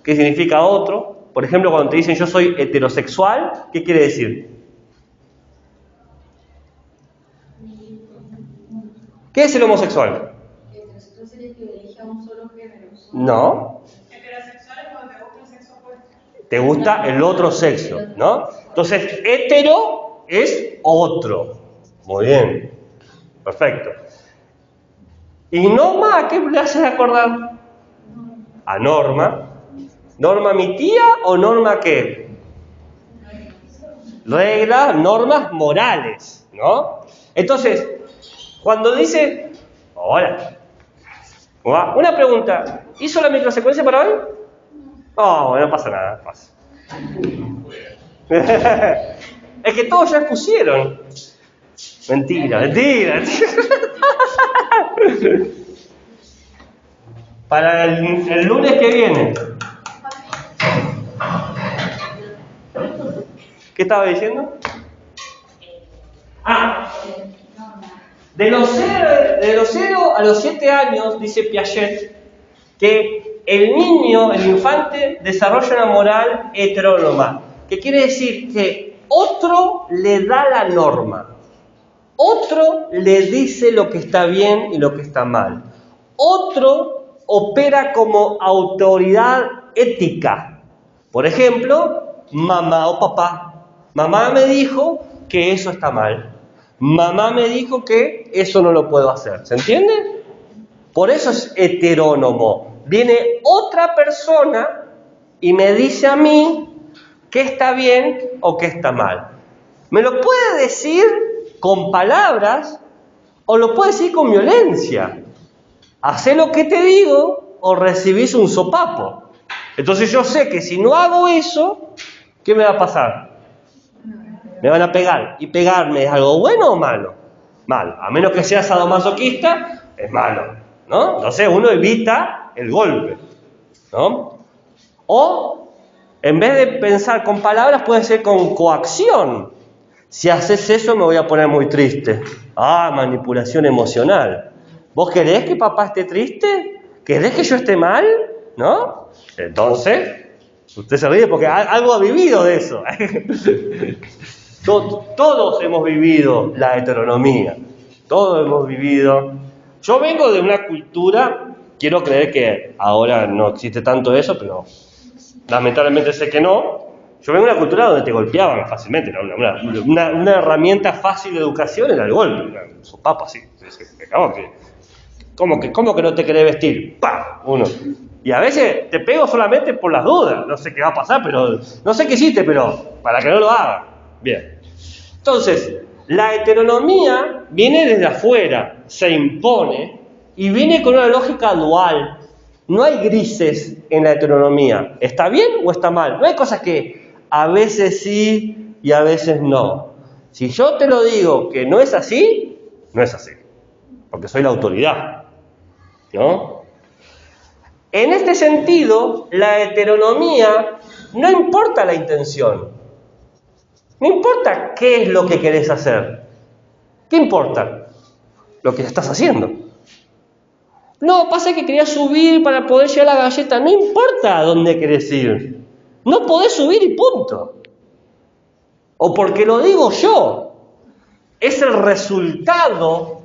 que significa otro, Por ejemplo, cuando te dicen yo soy heterosexual, ¿qué quiere decir? ¿Qué es el homosexual? Heterosexual sería que elige a un solo género. No. Heterosexual es cuando te gusta el sexo opuesto. Te gusta el otro sexo, ¿no? Entonces, hetero es otro. Muy bien. Perfecto. ¿Y Norma a qué le haces acordar? A Norma. ¿Norma mi tía o Norma qué? Reglas, normas morales, ¿no? Entonces, cuando dice, hola, una pregunta, ¿hizo la microsecuencia para hoy? Oh, no pasa nada, pasa. Es que todos ya expusieron. Mentira. Para el lunes que viene. ¿Qué estaba diciendo? De los 0 a los 7 años, dice Piaget, que el niño, el infante, desarrolla una moral heterónoma. ¿Qué quiere decir? Que otro le da la norma. Otro le dice lo que está bien y lo que está mal. Otro opera como autoridad ética. Por ejemplo, mamá o papá. Mamá me dijo que eso está mal. Mamá me dijo que eso no lo puedo hacer. ¿Se entiende? Por eso es heterónomo. Viene otra persona y me dice a mí qué está bien o qué está mal. Me lo puede decir con palabras o lo puede decir con violencia. Hacé lo que te digo o recibís un sopapo. Entonces yo sé que si no hago eso, ¿qué me va a pasar? Me van a pegar. ¿Y pegarme es algo bueno o malo? Malo. A menos que seas sadomasoquista, es malo, ¿no? Entonces uno evita el golpe, ¿no? O, en vez de pensar con palabras, puede ser con coacción. Si haces eso me voy a poner muy triste. Manipulación emocional. ¿Vos querés que papá esté triste? ¿Querés que yo esté mal? ¿No? Entonces, usted se ríe porque algo ha vivido de eso. Todos hemos vivido la heteronomía. Todos hemos vivido. Yo vengo de una cultura, quiero creer que ahora no existe tanto eso, pero lamentablemente sé que no. Yo vengo de una cultura donde te golpeaban fácilmente. Una herramienta fácil de educación era el golpe. Un sopapo así. ¿Cómo que no te querés vestir? ¡Pam! Uno. Y a veces te pego solamente por las dudas. No sé qué va a pasar, pero no sé qué hiciste, pero para que no lo haga. Bien. Entonces, la heteronomía viene desde afuera, se impone y viene con una lógica dual. No hay grises en la heteronomía. ¿Está bien o está mal? No hay cosas que a veces sí y a veces no. Si yo te lo digo que no es así, no es así. Porque soy la autoridad, ¿no? En este sentido, la heteronomía no importa la intención. No importa qué es lo que querés hacer. ¿Qué importa? Lo que estás haciendo. No, pasa que quería subir para poder llegar a la galleta. No importa a dónde querés ir. No podés subir y punto. O porque lo digo yo. Es el resultado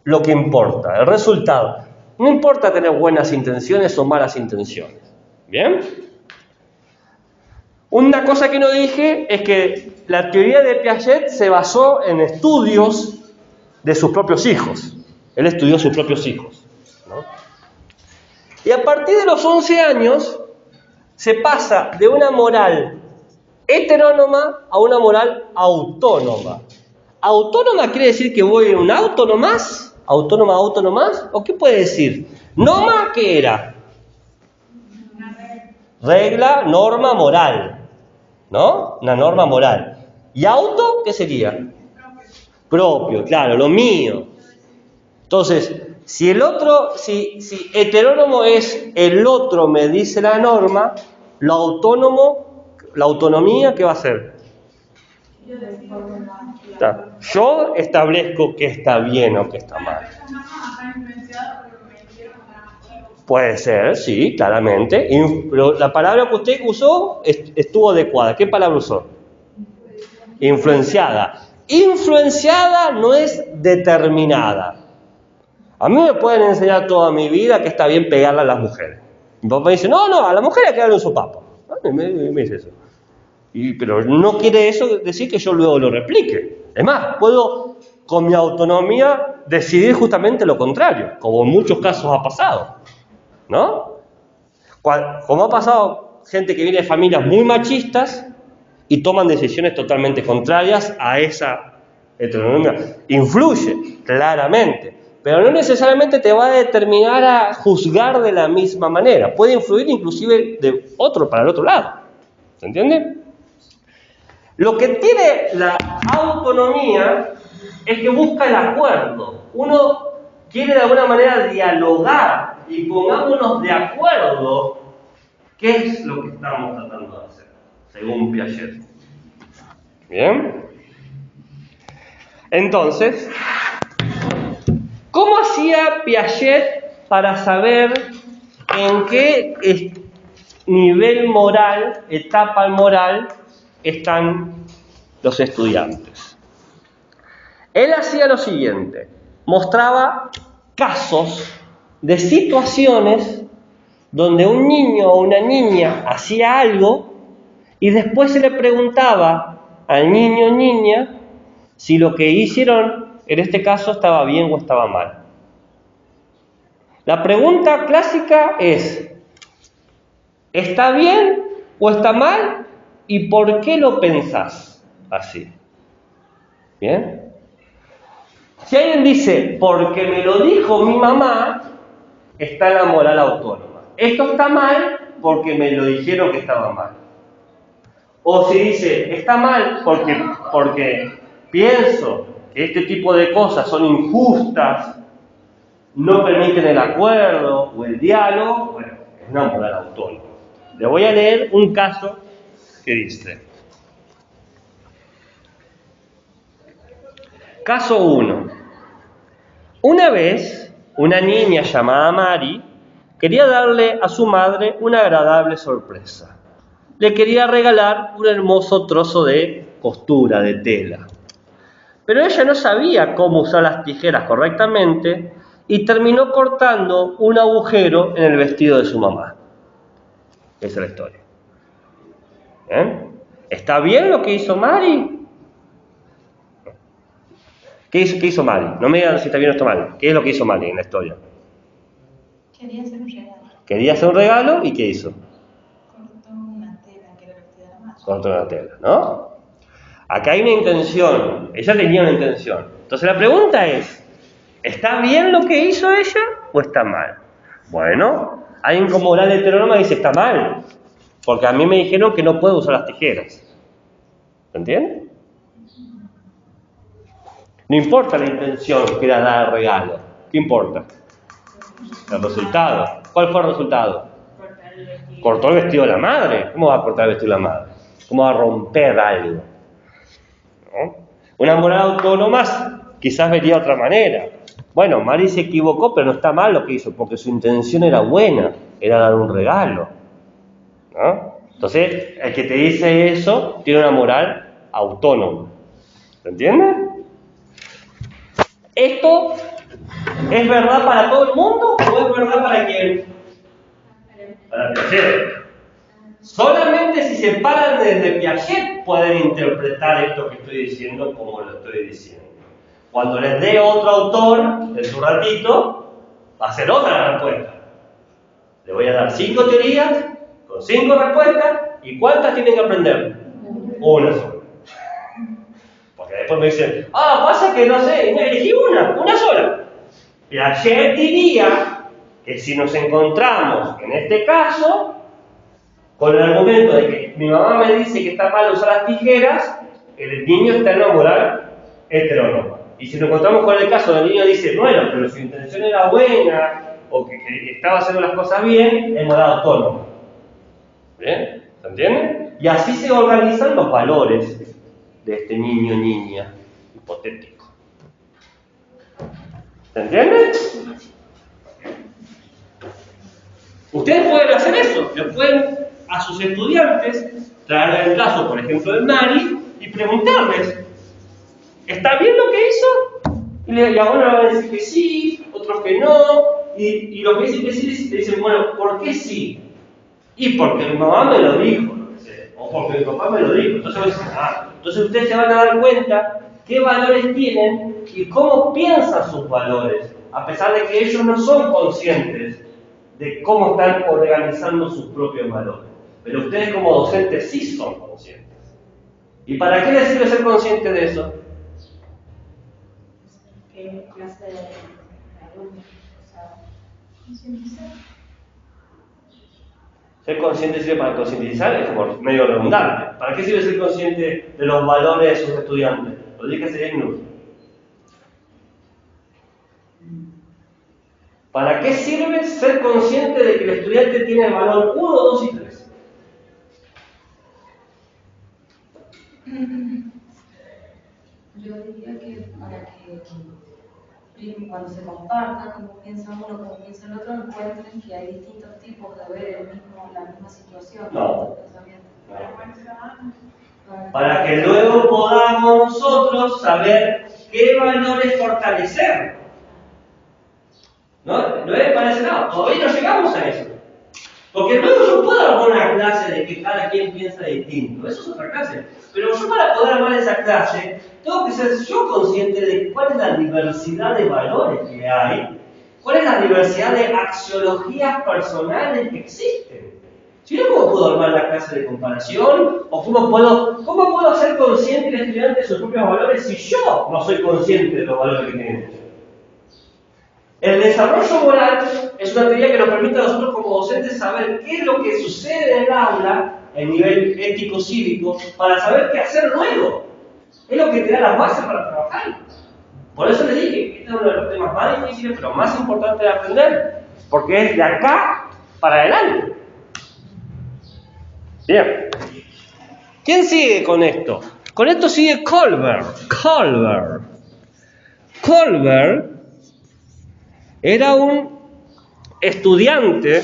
lo que importa. El resultado. No importa tener buenas intenciones o malas intenciones. ¿Bien? Una cosa que no dije es que la teoría de Piaget se basó en estudios de sus propios hijos. Él estudió sus propios hijos, ¿no? Y a partir de los 11 años se pasa de una moral heterónoma a una moral autónoma. ¿Autónoma quiere decir que voy en un auto nomás? ¿Autónoma nomás? ¿O qué puede decir? ¿Noma qué era? Regla, norma, moral, ¿no? Una norma moral. ¿Y auto qué sería? Propio, claro, lo mío. Entonces, si heterónomo es el otro me dice la norma, lo autónomo, la autonomía, ¿qué va a ser? Yo establezco qué está bien o qué está mal. Puede ser, sí, claramente. Pero la palabra que usted usó estuvo adecuada. ¿Qué palabra usó? Influenciada. Influenciada no es determinada. A mí me pueden enseñar toda mi vida que está bien pegarle a las mujeres. Mi papá me dice, no, a las mujeres hay que darle un sopapo. Me dice eso. Pero no quiere eso decir que yo luego lo replique. Es más, puedo con mi autonomía decidir justamente lo contrario, como en muchos casos ha pasado, ¿no? Como ha pasado gente que viene de familias muy machistas y toman decisiones totalmente contrarias a esa heteronomía. Influye, claramente, pero no necesariamente te va a determinar a juzgar de la misma manera. Puede influir inclusive de otro para el otro lado. ¿Se entiende? Lo que tiene la autonomía es que busca el acuerdo. Uno quiere de alguna manera dialogar y pongámonos de acuerdo qué es lo que estamos tratando de hacer, según Piaget. ¿Bien? Entonces, ¿cómo hacía Piaget para saber en qué nivel moral, etapa moral, están los estudiantes? Él hacía lo siguiente, mostraba casos de situaciones donde un niño o una niña hacía algo y después se le preguntaba al niño o niña si lo que hicieron en este caso estaba bien o estaba mal. La pregunta clásica es, ¿está bien o está mal? ¿Y por qué lo pensás así? ¿Bien? Si alguien dice, porque me lo dijo mi mamá, está en la moral autónoma. Esto está mal porque me lo dijeron que estaba mal. O si dice, está mal porque pienso que este tipo de cosas son injustas, no permiten el acuerdo o el diálogo, bueno, es una moral autónoma. Le voy a leer un caso que dice. Caso 1. Una vez, una niña llamada Mari quería darle a su madre una agradable sorpresa. Le quería regalar un hermoso trozo de costura, de tela. Pero ella no sabía cómo usar las tijeras correctamente y terminó cortando un agujero en el vestido de su mamá. Esa es la historia. ¿Bien? ¿Está bien lo que hizo Mari? ¿Qué hizo Mari? No me digan si está bien o está mal. ¿Qué es lo que hizo Mari en la historia? Quería hacer un regalo. Quería hacer un regalo y ¿qué hizo? Cortó una tela que era el vestido de la madre. Cortó una tela, ¿no? Acá hay una intención. Ella tenía una intención. Entonces la pregunta es, ¿está bien lo que hizo ella o está mal? Bueno, alguien como moral heterónoma dice, está mal. Porque a mí me dijeron que no puedo usar las tijeras. ¿Se entiende? No importa la intención que era dar el regalo. ¿Qué importa? El resultado. ¿Cuál fue el resultado? Cortó el vestido de la madre. ¿Cómo va a cortar el vestido de la madre? ¿Cómo va a romper algo? ¿No? Una moral autónoma quizás vería de otra manera. Bueno, Mari se equivocó, pero no está mal lo que hizo, porque su intención era buena, era dar un regalo. ¿No? Entonces, el que te dice eso tiene una moral autónoma. ¿Se entiende? ¿Esto es verdad para todo el mundo o es verdad para quién? Para Piaget. Solamente si se paran desde Piaget pueden interpretar esto que estoy diciendo como lo estoy diciendo. Cuando les dé otro autor en su ratito, va a ser otra respuesta. Les voy a dar 5 teorías con 5 respuestas y ¿cuántas tienen que aprender? Una sola. Porque después me dicen, pasa que no sé, elegí una sola. Piaget diría que si nos encontramos en este caso con el argumento de que mi mamá me dice que está mal usar las tijeras, el niño está en una moral heterónoma. Y si nos encontramos con el caso del niño dice, bueno, pero su intención era buena o que estaba haciendo las cosas bien, es moral autónoma. ¿Bien? ¿Se entiende? Y así se organizan los valores de este niño o niña hipotético. ¿Se entiende? Ustedes pueden hacer eso, le pueden a sus estudiantes traer el caso, por ejemplo, de Mari, y preguntarles, ¿está bien lo que hizo? Y algunos van a decir que sí, otros que no, y los que dicen que sí, le dicen, bueno, ¿por qué sí? Y porque mi mamá me lo dijo, o porque mi papá me lo dijo. Entonces van a decir, entonces ustedes se van a dar cuenta qué valores tienen y cómo piensan sus valores, a pesar de que ellos no son conscientes de cómo están organizando sus propios valores. Pero ustedes como docentes sí son conscientes. ¿Y para qué les sirve ser consciente de eso? ¿Qué clase de alumnos? O sea, concientizar. Ser consciente sirve para concientizar, es como medio redundante. ¿Para qué sirve ser consciente de los valores de sus estudiantes? Lo dije hace 10 minutos. ¿Para qué sirve ser consciente de que el estudiante tiene el valor 1, 2 y 3? Yo diría que para que cuando se comparta, como piensa uno, como piensa el otro, encuentren que hay distintos tipos de ver la misma situación. No. Para que luego podamos nosotros saber qué valores fortalecer. ¿No? No es para ese lado, todavía no llegamos a eso. Porque luego yo puedo armar una clase de que cada quien piensa distinto, eso es otra clase. Pero yo para poder armar esa clase, tengo que ser yo consciente de cuál es la diversidad de valores que hay, cuál es la diversidad de axiologías personales que existen. Si no, ¿cómo puedo armar la clase de comparación? ¿O cómo puedo ser consciente el estudiante de sus propios valores si yo no soy consciente de los valores que tienen ellos? El desarrollo moral es una teoría que nos permite a nosotros como docentes saber qué es lo que sucede en el aula, el nivel ético-cívico, para saber qué hacer luego. Es lo que te da las bases para trabajar. Por eso les dije que este es uno de los temas más difíciles, pero más importantes de aprender, porque es de acá para adelante. Bien. ¿Quién sigue con esto? Con esto sigue Colbert. Colbert era un estudiante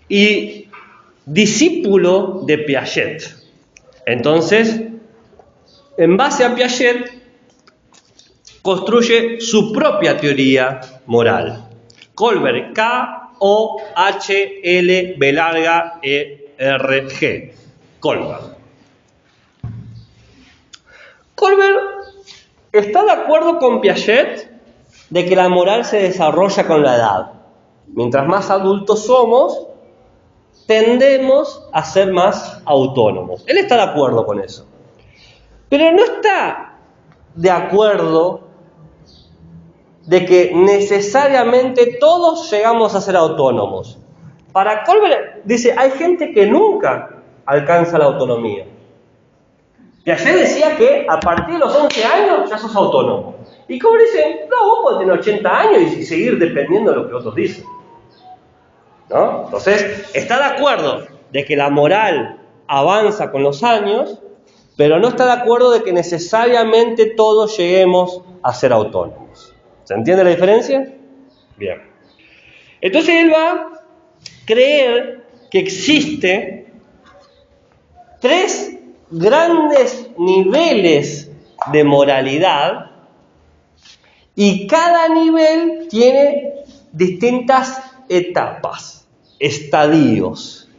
y discípulo de Piaget. Entonces, en base a Piaget, construye su propia teoría moral. Colbert, K-O-H-L-B-E-R-G. Colbert. Colbert está de acuerdo con Piaget de que la moral se desarrolla con la edad. Mientras más adultos somos, tendemos a ser más autónomos. Él está de acuerdo con eso. Pero no está de acuerdo de que necesariamente todos llegamos a ser autónomos. Para Colbert, dice, hay gente que nunca alcanza la autonomía. Piaget decía que a partir de los 11 años ya sos autónomo. Y Colbert dice, no, vos podés tener 80 años y seguir dependiendo de lo que otros dicen. ¿No? Entonces, está de acuerdo de que la moral avanza con los años, pero no está de acuerdo de que necesariamente todos lleguemos a ser autónomos. ¿Se entiende la diferencia? Bien. Entonces él va a creer que existe 3 grandes niveles de moralidad y cada nivel tiene distintas etapas, estadios.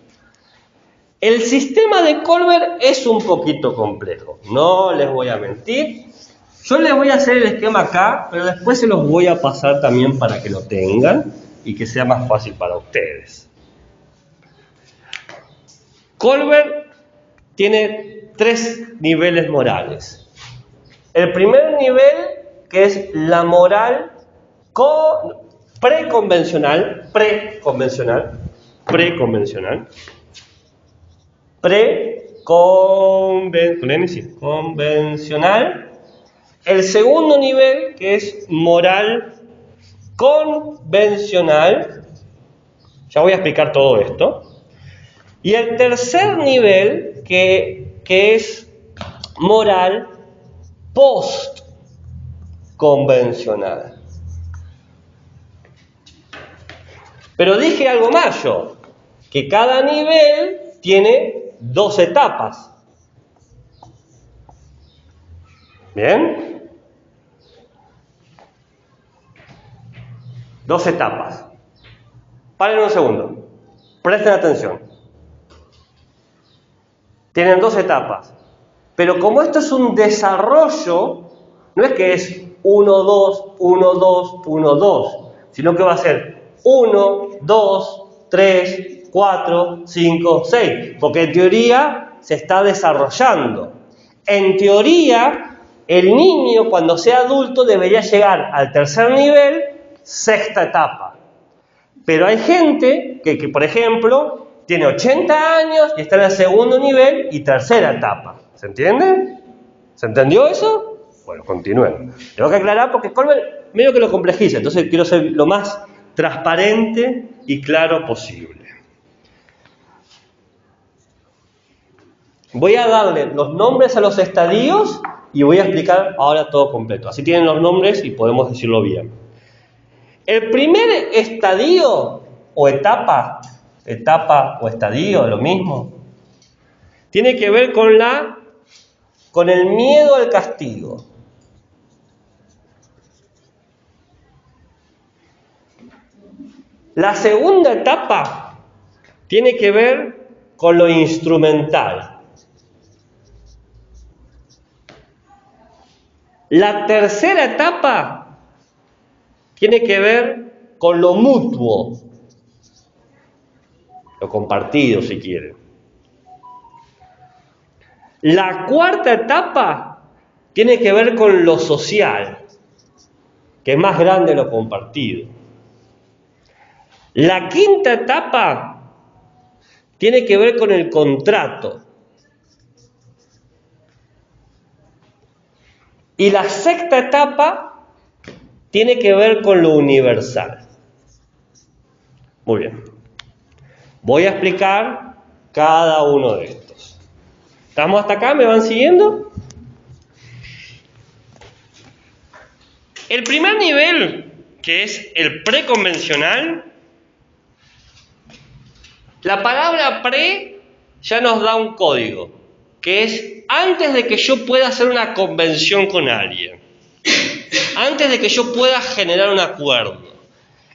El sistema de Colbert es un poquito complejo, no les voy a mentir. Yo les voy a hacer el esquema acá, pero después se los voy a pasar también para que lo tengan y que sea más fácil para ustedes. Colbert tiene 3 niveles morales. El primer nivel, que es la moral preconvencional. El segundo nivel, que es moral convencional. Ya voy a explicar todo esto. Y el tercer nivel, que es moral postconvencional. Pero dije algo más yo, que cada nivel tiene 2 etapas. ¿Bien? 2 etapas. Paren un segundo. Presten atención. Tienen 2 etapas. Pero como esto es un desarrollo, no es que es 1, 2, 1, 2, 1, 2, sino que va a ser 1, 2, 3, 4, 5, 6. Porque en teoría se está desarrollando. En teoría, el niño cuando sea adulto debería llegar al 3er nivel, 6ª etapa. Pero hay gente que por ejemplo, tiene 80 años y está en el 2º nivel y 3ª etapa. ¿Se entiende? ¿Se entendió eso? Bueno, continúen. Tengo que aclarar porque Colbert medio que lo complejiza, entonces quiero ser lo más transparente y claro posible. Voy a darle los nombres a los estadios y voy a explicar ahora todo completo. Así tienen los nombres y podemos decirlo bien. El primer estadio o etapa o estadio, lo mismo, tiene que ver con el miedo al castigo. La segunda etapa tiene que ver con lo instrumental. La tercera etapa tiene que ver con lo mutuo, lo compartido si quieren. La cuarta etapa tiene que ver con lo social, que es más grande lo compartido. La quinta etapa tiene que ver con el contrato. Y la sexta etapa tiene que ver con lo universal. Muy bien. Voy a explicar cada uno de estos. ¿Estamos hasta acá? ¿Me van siguiendo? El primer nivel, que es el preconvencional, la palabra pre ya nos da un código, que es antes de que yo pueda hacer una convención con alguien, antes de que yo pueda generar un acuerdo.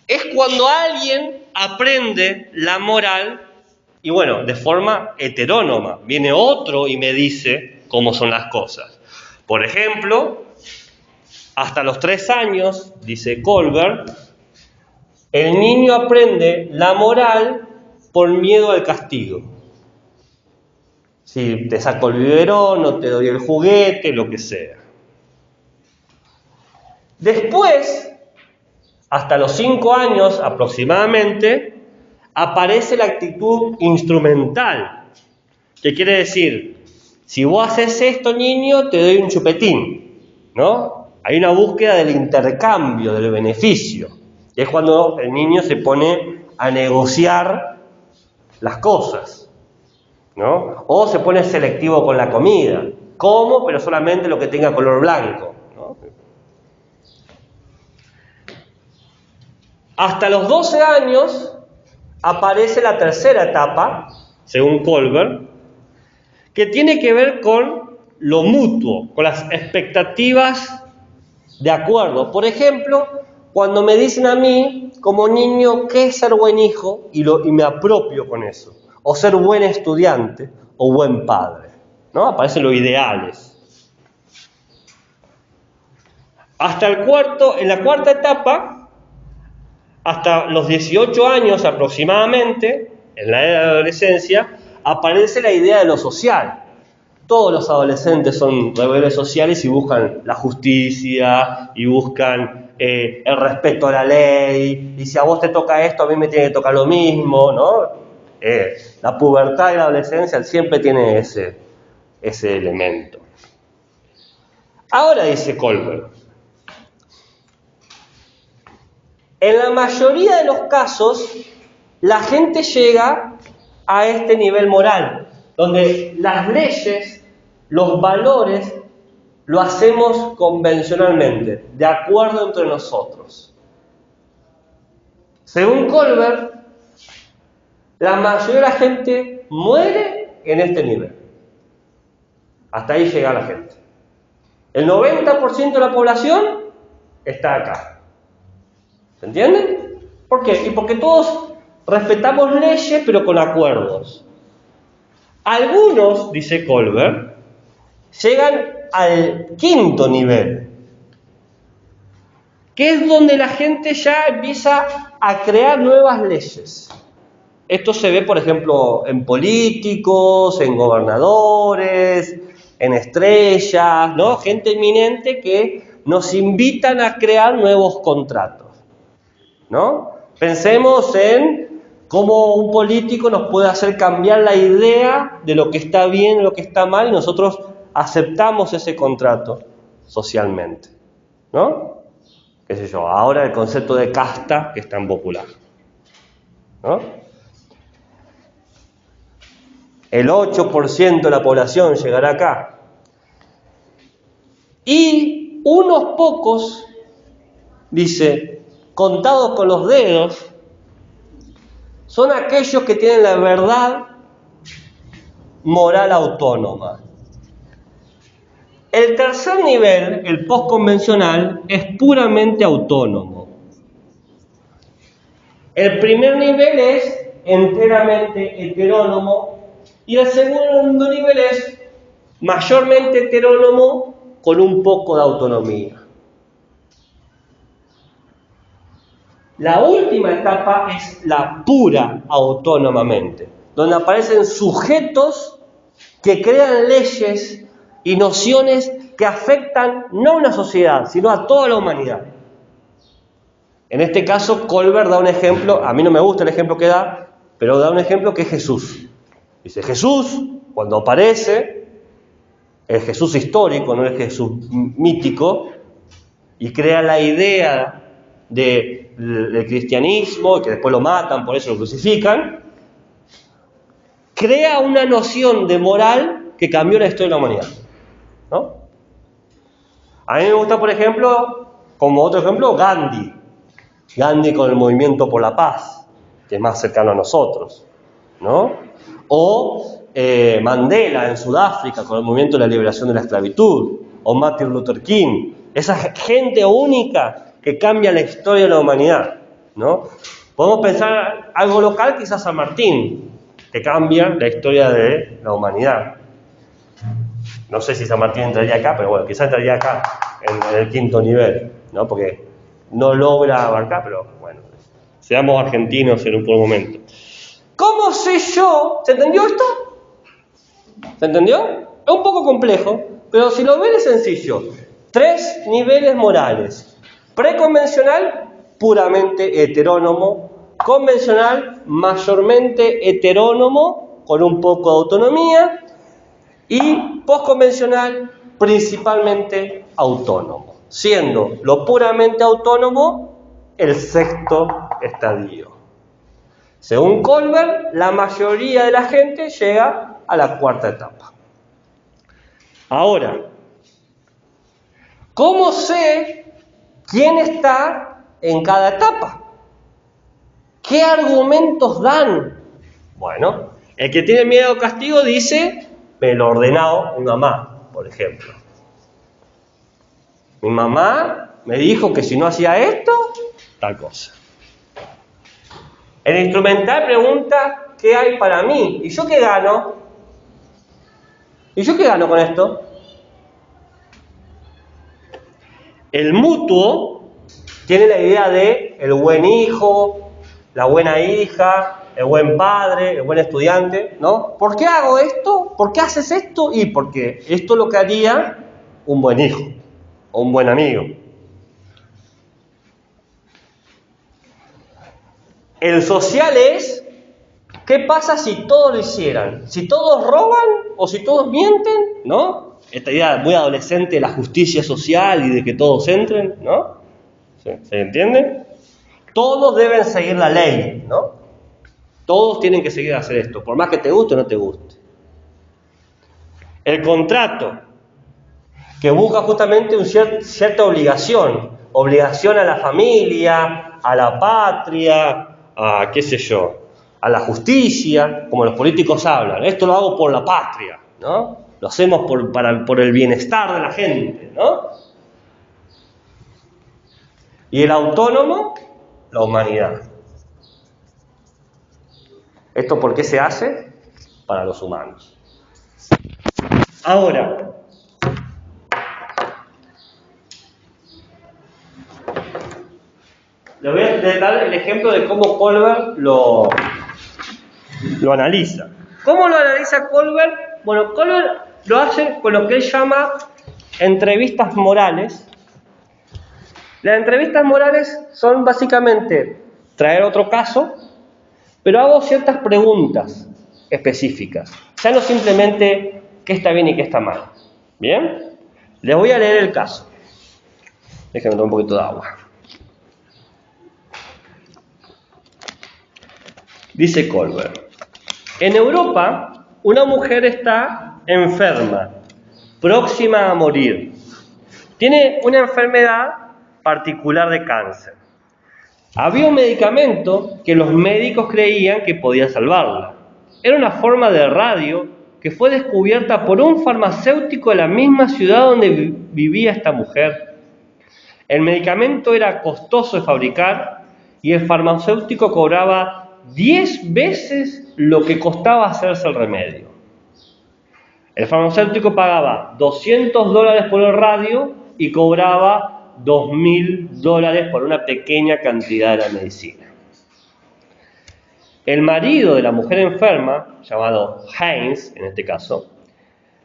Es cuando alguien aprende la moral y bueno, de forma heterónoma. Viene otro y me dice cómo son las cosas. Por ejemplo, hasta los 3 años, dice Colbert, el niño aprende la moral por miedo al castigo. Si te saco el biberón o te doy el juguete, lo que sea. Después, hasta los 5 años aproximadamente, aparece la actitud instrumental. ¿Qué quiere decir? Si vos haces esto, niño, te doy un chupetín, ¿no? Hay una búsqueda del intercambio, del beneficio. Y es cuando el niño se pone a negociar las cosas, ¿no? O se pone selectivo con la comida. Como, pero solamente lo que tenga color blanco, ¿no? Hasta los 12 años aparece la tercera etapa, según Colbert, que tiene que ver con lo mutuo, con las expectativas de acuerdo. Por ejemplo, cuando me dicen a mí, como niño, qué es ser buen hijo, y me apropio con eso. O ser buen estudiante, o buen padre, ¿no? Aparecen los ideales. En la cuarta etapa, hasta los 18 años aproximadamente, en la edad de la adolescencia, aparece la idea de lo social. Todos los adolescentes son rebeldes sociales y buscan la justicia, y buscan el respeto a la ley, y si a vos te toca esto, a mí me tiene que tocar lo mismo, ¿no? La pubertad y la adolescencia siempre tiene ese elemento. Ahora dice Colbert, en la mayoría de los casos, la gente llega a este nivel moral, donde las leyes, los valores, lo hacemos convencionalmente, de acuerdo entre nosotros. Según Colbert, la mayoría de la gente muere en este nivel. Hasta ahí llega la gente. El 90% de la población está acá. ¿Se entiende? ¿Por qué? Y porque todos respetamos leyes, pero con acuerdos. Algunos, dice Colbert, llegan al quinto nivel, que es donde la gente ya empieza a crear nuevas leyes. Esto se ve, por ejemplo, en políticos, en gobernadores, en estrellas, ¿no? Gente eminente que nos invitan a crear nuevos contratos, ¿no? Pensemos en cómo un político nos puede hacer cambiar la idea de lo que está bien, lo que está mal, y nosotros aceptamos ese contrato socialmente, ¿no? Qué sé yo, ahora el concepto de casta que es tan popular, ¿no? El 8% de la población llegará acá. Y unos pocos, dice, contados con los dedos, son aquellos que tienen la verdad moral autónoma. El tercer nivel, el postconvencional, es puramente autónomo. El primer nivel es enteramente heterónomo y el segundo nivel es mayormente heterónomo con un poco de autonomía. La última etapa es la pura autónomamente, donde aparecen sujetos que crean leyes y nociones que afectan no a una sociedad, sino a toda la humanidad. En este caso, Colbert da un ejemplo, a mí no me gusta el ejemplo que da, pero da un ejemplo que es Jesús. Dice, Jesús, cuando aparece, el Jesús histórico, no el Jesús mítico, y crea la idea del cristianismo, que después lo matan, por eso lo crucifican, crea una noción de moral que cambió la historia de la humanidad, ¿no? A mí me gusta, por ejemplo, como otro ejemplo, Gandhi con el movimiento por la paz, que es más cercano a nosotros, ¿no? O Mandela en Sudáfrica con el movimiento de la liberación de la esclavitud, o Martin Luther King, esa gente única que cambia la historia de la humanidad, ¿no? Podemos pensar algo local, quizás San Martín, que cambia la historia de la humanidad. No sé si San Martín entraría acá, pero bueno, quizás entraría acá, en el quinto nivel, ¿no? Porque no logra abarcar, pero bueno, seamos argentinos en un buen momento. ¿Cómo sé yo? ¿Se entendió esto? ¿Se entendió? Es un poco complejo, pero si lo ven es sencillo. 3 niveles morales. Preconvencional, puramente heterónomo. Convencional, mayormente heterónomo, con un poco de autonomía. Y postconvencional, principalmente autónomo. Siendo lo puramente autónomo el sexto estadio. Según Colbert, la mayoría de la gente llega a la cuarta etapa. Ahora, ¿cómo sé quién está en cada etapa? ¿Qué argumentos dan? Bueno, el que tiene miedo al castigo dice, me lo ordenó mi mamá, por ejemplo. Mi mamá me dijo que si no hacía esto, tal cosa. El instrumental pregunta, ¿qué hay para mí? ¿Y yo qué gano? ¿Y yo qué gano con esto? El mutuo tiene la idea de el buen hijo, la buena hija, el buen padre, el buen estudiante, ¿no? ¿Por qué hago esto? ¿Por qué haces esto? Y porque esto es lo que haría un buen hijo o un buen amigo. El social es, ¿qué pasa si todos lo hicieran? Si todos roban o si todos mienten, ¿no? Esta idea muy adolescente de la justicia social y de que todos entren, ¿no? ¿Se entiende? Todos deben seguir la ley, ¿no? Todos tienen que seguir a hacer esto, por más que te guste o no te guste. El contrato, que busca justamente una cierta obligación a la familia, a la patria, a qué sé yo, a la justicia, como los políticos hablan. Esto lo hago por la patria, ¿no? Lo hacemos por el bienestar de la gente, ¿no? Y el autónomo, la humanidad. ¿Esto por qué se hace? Para los humanos. Ahora, les voy a dar el ejemplo de cómo Kohlberg lo analiza. ¿Cómo lo analiza Kohlberg? Bueno, Kohlberg lo hace con lo que él llama entrevistas morales. Las entrevistas morales son básicamente traer otro caso, pero hago ciertas preguntas específicas. Ya no simplemente qué está bien y qué está mal. ¿Bien? Les voy a leer el caso. Déjenme tomar un poquito de agua. Dice Kohlberg: en Europa, una mujer está enferma, próxima a morir. Tiene una enfermedad particular de cáncer. Había un medicamento que los médicos creían que podía salvarla. Era una forma de radio que fue descubierta por un farmacéutico de la misma ciudad donde vivía esta mujer. El medicamento era costoso de fabricar y el farmacéutico cobraba 10 veces lo que costaba hacerse el remedio. El farmacéutico pagaba $200 por el radio y cobraba $2.000 por una pequeña cantidad de la medicina. El marido de la mujer enferma, llamado Heinz en este caso,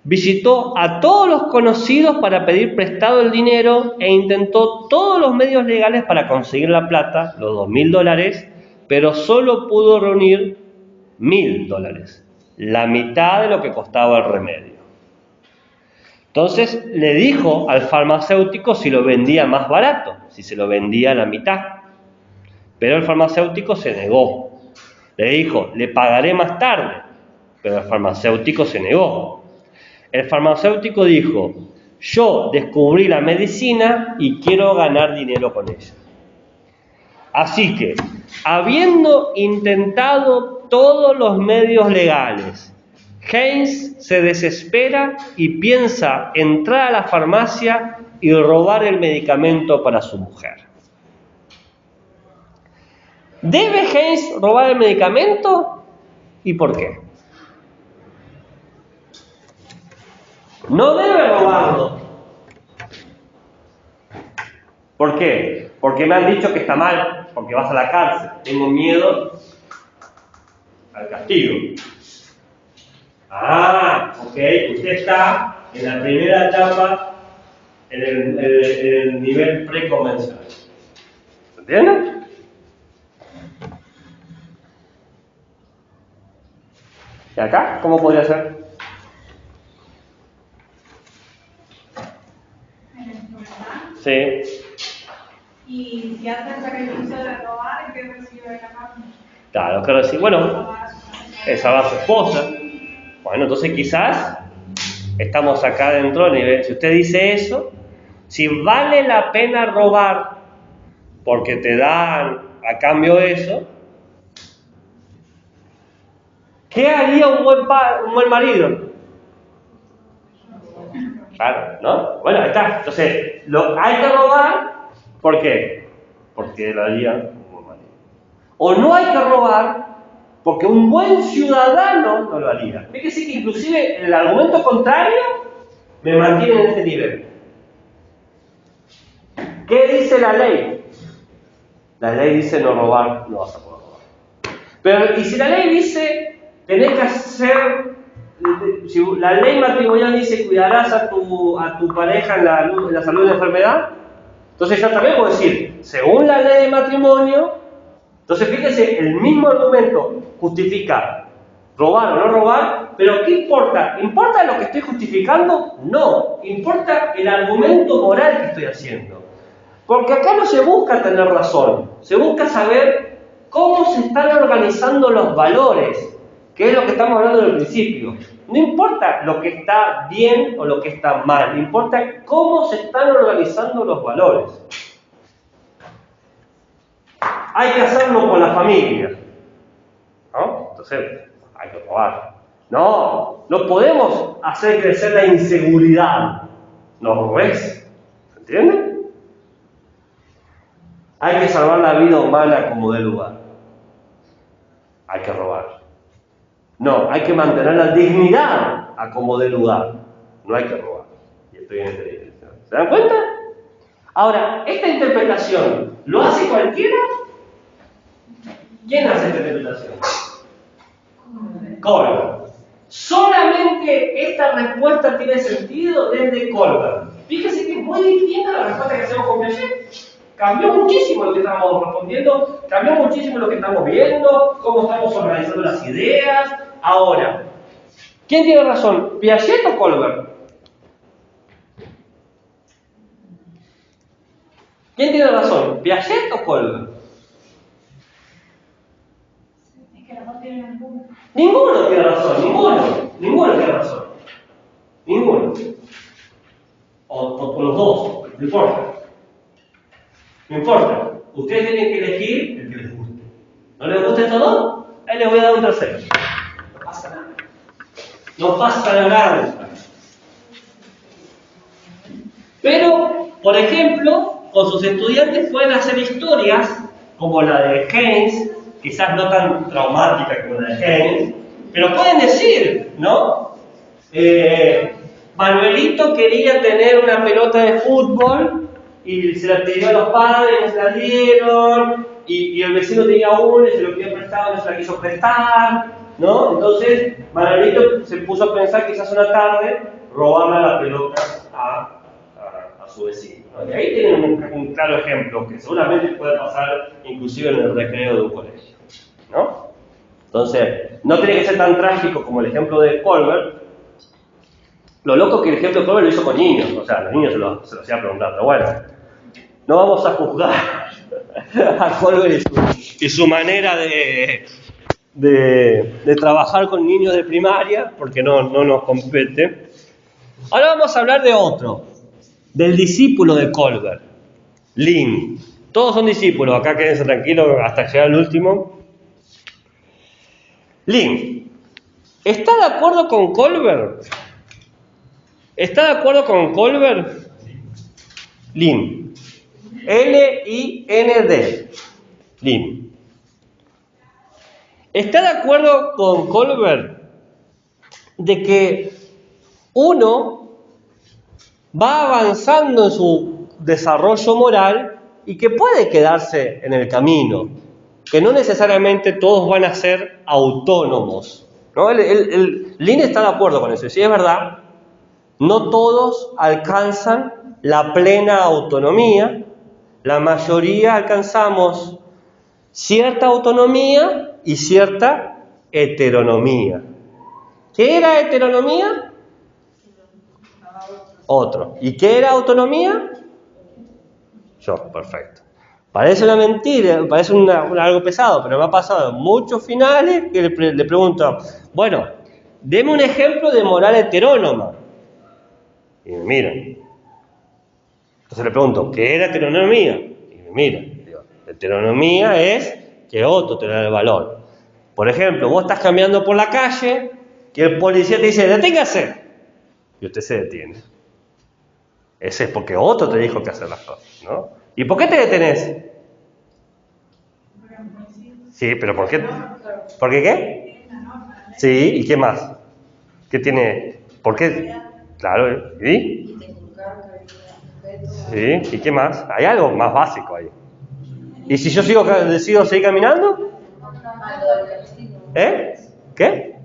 visitó a todos los conocidos para pedir prestado el dinero e intentó todos los medios legales para conseguir la plata, los $2.000, pero solo pudo reunir $1.000, la mitad de lo que costaba el remedio. Entonces le dijo al farmacéutico si lo vendía más barato, si se lo vendía a la mitad. Pero el farmacéutico se negó. Le dijo, le pagaré más tarde, pero el farmacéutico se negó. El farmacéutico dijo, yo descubrí la medicina y quiero ganar dinero con ella. Así que, habiendo intentado todos los medios legales, Heinz se desespera y piensa entrar a la farmacia y robar el medicamento para su mujer. ¿Debe Heinz robar el medicamento? ¿Y por qué? No debe robarlo. ¿Por qué? Porque me han dicho que está mal, porque vas a la cárcel. Tengo miedo al castigo. Ah, ok, usted está en la primera etapa, en el nivel preconvencional. ¿Entienden? ¿Y acá? ¿Cómo podría ser? En el enfermedad. Sí. Y si hace el sacrificio de robar, ¿qué recibe la carne? Claro, claro, sí. Bueno, esa va a su esposa. Bueno, entonces quizás estamos acá dentro del nivel. Si usted dice eso, si vale la pena robar porque te dan a cambio eso, ¿qué haría un buen marido? Claro, ¿no? Bueno, ahí está. Entonces, hay que robar, ¿por qué? Porque lo haría un buen marido. O no hay que robar porque un buen ciudadano no lo haría. Fíjese que inclusive el argumento contrario me mantiene en este nivel. ¿Qué dice la ley? La ley dice no robar, no vas a poder robar. Pero, ¿y si la ley dice tenés que hacer, si la ley matrimonial dice cuidarás a tu pareja en la salud y la enfermedad? Entonces yo también puedo decir, según la ley de matrimonio, entonces fíjese, el mismo argumento justifica robar o no robar, pero ¿qué importa? ¿Importa lo que estoy justificando? No, importa el argumento moral que estoy haciendo. Porque acá no se busca tener razón, se busca saber cómo se están organizando los valores, que es lo que estamos hablando del principio. No importa lo que está bien o lo que está mal, importa cómo se están organizando los valores. hay que hacerlo con la familia, ¿no? Entonces, hay que robar. No podemos hacer crecer la inseguridad. No robes, ¿entienden? Hay que salvar la vida humana como dé lugar. Hay que robar. No, hay que mantener la dignidad a como dé lugar. No hay que robar. Y estoy en esta dirección. ¿Se dan cuenta? Ahora, esta interpretación, ¿lo hace cualquiera? ¿Quién hace esta interpretación? Colbert. Solamente esta respuesta tiene sentido desde Colbert. Fíjense que es muy distinta a la respuesta que hacemos con Piaget. Cambió muchísimo lo que estamos respondiendo, cambió muchísimo lo que estamos viendo, cómo estamos organizando las ideas. Ahora, ¿quién tiene razón? ¿Piaget o Colbert? ¿Quién tiene razón? ¿Piaget o Colbert? Es que los dos tienen un punto. Ninguno tiene razón, ninguno tiene razón. Ninguno. O los dos, no importa. No importa. Ustedes tienen que elegir el que les guste. ¿No les gusta todo? Ahí les voy a dar un tercero. No pasa nada. No pasa nada. Pero, por ejemplo, con sus estudiantes pueden hacer historias como la de Keynes, quizás no tan traumática como la de Keynes, pero pueden decir, ¿no? Manuelito quería tener una pelota de fútbol y se la pidió a los padres, no se la dieron, y el vecino tenía una y se lo pidió prestado y no se la quiso prestar, ¿no? Entonces, Manuelito se puso a pensar quizás una tarde robarle la pelota a su vecino, ¿no? Y ahí tienen un claro ejemplo que seguramente puede pasar inclusive en el recreo de un colegio, ¿no? Entonces, no tiene que ser tan trágico como el ejemplo de Colbert. Lo loco es que el ejemplo de Colbert lo hizo con niños, o sea, los niños se lo hacían preguntar, pero bueno, no vamos a juzgar a Colbert y su manera de trabajar con niños de primaria, porque no nos compete. Ahora vamos a hablar de otro, del discípulo de Colbert, Lynn. Todos son discípulos, acá quédense tranquilos hasta llegar al último. Lynn, ¿está de acuerdo con Colbert? ¿Está de acuerdo con Colbert? Lynn. L-I-N-D. Lynn. ¿Está de acuerdo con Colbert de que uno va avanzando en su desarrollo moral y que puede quedarse en el camino? Que no necesariamente todos van a ser autónomos, ¿no? Lynn está de acuerdo con eso, y sí es verdad, no todos alcanzan la plena autonomía, la mayoría alcanzamos cierta autonomía y cierta heteronomía. ¿Qué era heteronomía? Otro. ¿Y qué era autonomía? Yo, perfecto. Parece una mentira, parece algo pesado, pero me ha pasado en muchos finales que le pregunto, bueno, deme un ejemplo de moral heterónoma. Y me miran. Entonces le pregunto, ¿qué era heteronomía? Y me miran. Digo, heteronomía es que otro te da el valor. Por ejemplo, vos estás caminando por la calle y el policía te dice, deténgase. Y usted se detiene. Ese es porque otro te dijo que hacer las cosas, ¿no? ¿Y por qué te detenés? Sí, pero ¿por qué? ¿Por qué qué? Sí, ¿y qué más? ¿Qué tiene? ¿Por qué? Claro, ¿y? Sí, ¿y qué más? Hay algo más básico ahí. ¿Y si yo decido seguir caminando? ¿Qué?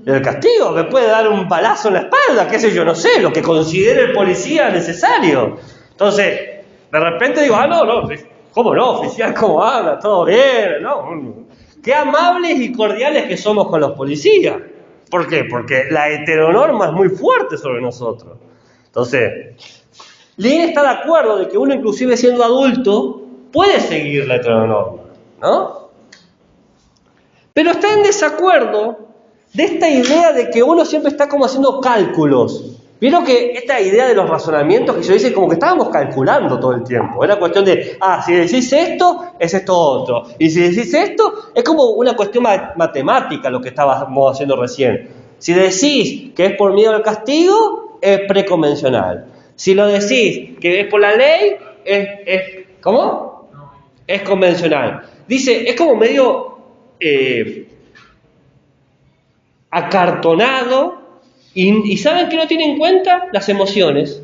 El castigo, me puede dar un balazo en la espalda, qué sé yo, no sé, lo que considere el policía necesario. Entonces, de repente digo, no, ¿cómo no, oficial? ¿Cómo anda? ¿Todo bien? No. Qué amables y cordiales que somos con los policías. ¿Por qué? Porque la heteronorma es muy fuerte sobre nosotros. Entonces, Lynn está de acuerdo de que uno, inclusive siendo adulto, puede seguir la heteronorma, ¿no? Pero está en desacuerdo de esta idea de que uno siempre está como haciendo cálculos. Vieron que esta idea de los razonamientos que se dice como que estábamos calculando todo el tiempo. Era cuestión de, si decís esto, es esto otro. Y si decís esto, es como una cuestión matemática lo que estábamos haciendo recién. Si decís que es por miedo al castigo, es preconvencional. Si lo decís que es por la ley, ¿cómo? Es convencional. Dice, es como medio acartonado. Y ¿saben qué no tiene en cuenta? Las emociones.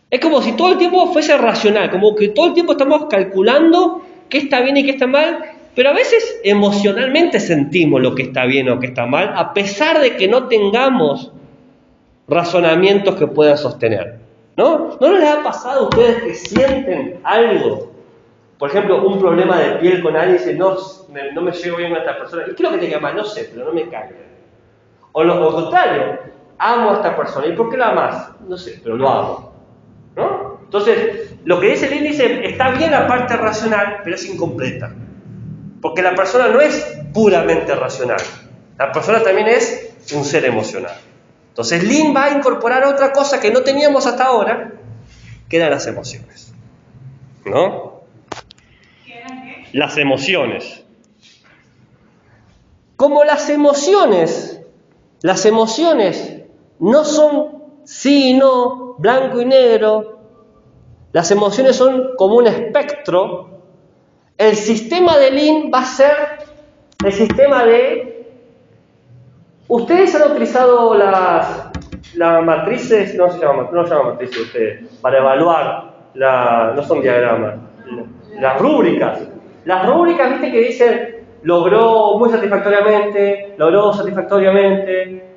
Es como si todo el tiempo fuese racional, como que todo el tiempo estamos calculando qué está bien y qué está mal, pero a veces emocionalmente sentimos lo que está bien o qué está mal, a pesar de que no tengamos razonamientos que puedan sostener. ¿No? ¿No les ha pasado a ustedes que sienten algo? Por ejemplo, un problema de piel con alguien y dicen, no me llevo bien con esta persona. ¿Y qué es lo que te llama? No sé, pero no me cae bien. O lo contrario, amo a esta persona. ¿Y por qué la amas? No sé, pero lo amo. ¿No? Entonces, lo que dice el índice está bien la parte racional, pero es incompleta. Porque la persona no es puramente racional. La persona también es un ser emocional. Entonces, Lynn va a incorporar otra cosa que no teníamos hasta ahora, que eran las emociones. ¿No? ¿Qué eran qué? Las emociones. Como las emociones no son sí y no, blanco y negro, las emociones son como un espectro, el sistema de Lynn va a ser el sistema de... ¿Ustedes han utilizado las matrices? No se llaman matrices ustedes, para evaluar, no son diagramas, las rúbricas. Las rúbricas, viste que dicen, logró muy satisfactoriamente, logró satisfactoriamente,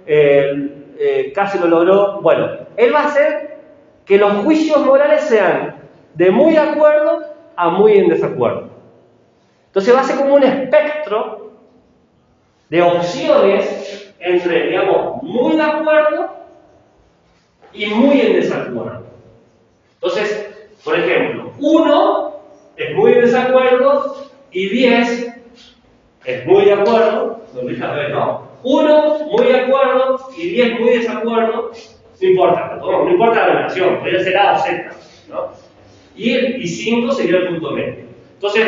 casi lo logró. Bueno, él va a hacer que los juicios morales sean de muy de acuerdo a muy en desacuerdo. Entonces va a ser como un espectro de opciones entre, digamos, muy de acuerdo y muy en desacuerdo. Entonces, por ejemplo, 1 es muy en desacuerdo y 10 es muy de acuerdo, ¿no? 1 muy de acuerdo y 10 muy de desacuerdo, no importa, no importa la relación, podría ser A o Z, ¿no? Y 5 sería el punto medio. Entonces,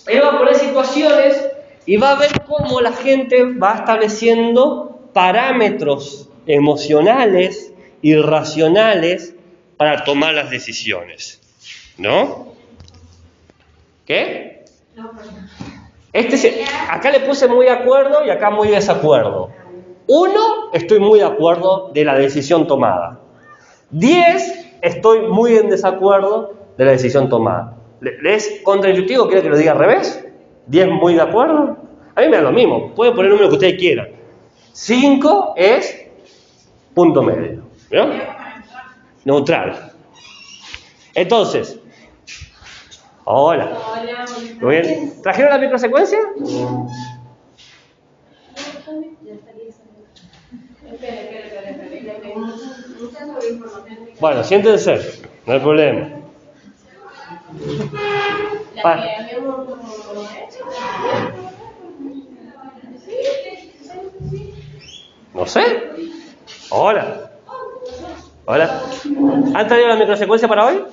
él va a poner situaciones y va a ver cómo la gente va estableciendo parámetros emocionales y racionales para tomar las decisiones, ¿no? ¿Qué? Acá le puse muy de acuerdo y acá muy de desacuerdo. 1, estoy muy de acuerdo de la decisión tomada. 10, estoy muy en desacuerdo de la decisión tomada. ¿Le es contraintuitivo? ¿Quiere que lo diga al revés? 10 muy de acuerdo. A mí me da lo mismo. Pueden poner el número que ustedes quieran. 5 es punto medio. ¿Vio? Neutral. Entonces, hola. Muy bien. ¿Trajeron la microsecuencia? Bueno, siéntense, no hay problema. No sé. Hola. Hola. ¿Han traído la microsecuencia para hoy?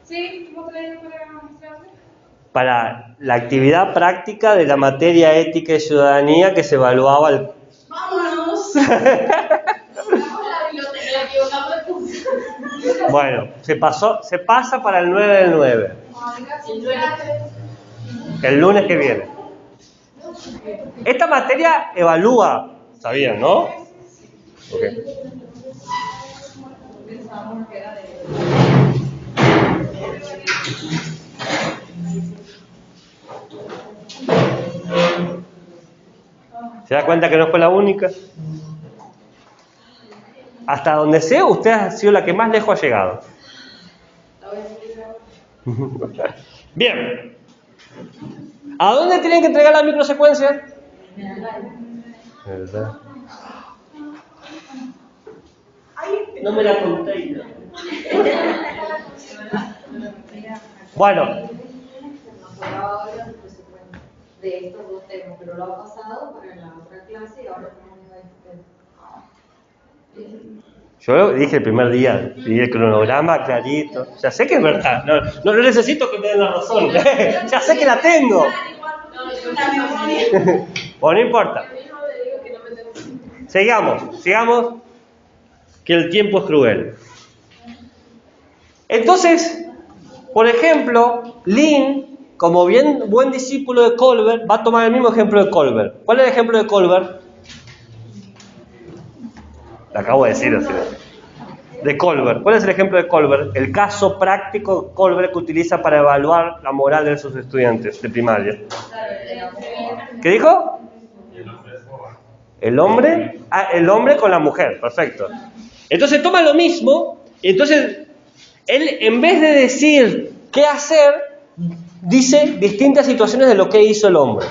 Sí, ¿vos traes para mostrarme? Para la actividad práctica de la materia ética y ciudadanía que se evaluaba el... ¡Vámonos! Bueno, se pasa para el 9 del 9. El lunes que viene. Esta materia evalúa, ¿sabían, no? Okay. ¿Se da cuenta que no fue la única? Hasta donde sé, usted ha sido la que más lejos ha llegado. Bien. ¿A dónde tienen que entregar la microsecuencia? ¿Verdad? No me la conté. Bueno. De estos dos temas, pero lo ha pasado para la otra clase y ahora tenemos este. Yo dije el primer día, y el cronograma clarito. Ya sé que es verdad, no necesito que me den la razón. Ya sé que la tengo. Bueno, no importa. Sigamos, que el tiempo es cruel. Entonces, por ejemplo, Lynn, como buen discípulo de Colbert, va a tomar el mismo ejemplo de Colbert. ¿Cuál es el ejemplo de Colbert? Lo acabo de decir así. De Colbert. ¿Cuál es el ejemplo de Colbert? El caso práctico de Colbert que utiliza para evaluar la moral de sus estudiantes de primaria. ¿Qué dijo? El hombre con la mujer, perfecto. Entonces toma lo mismo, entonces él en vez de decir qué hacer, dice distintas situaciones de lo que hizo el hombre,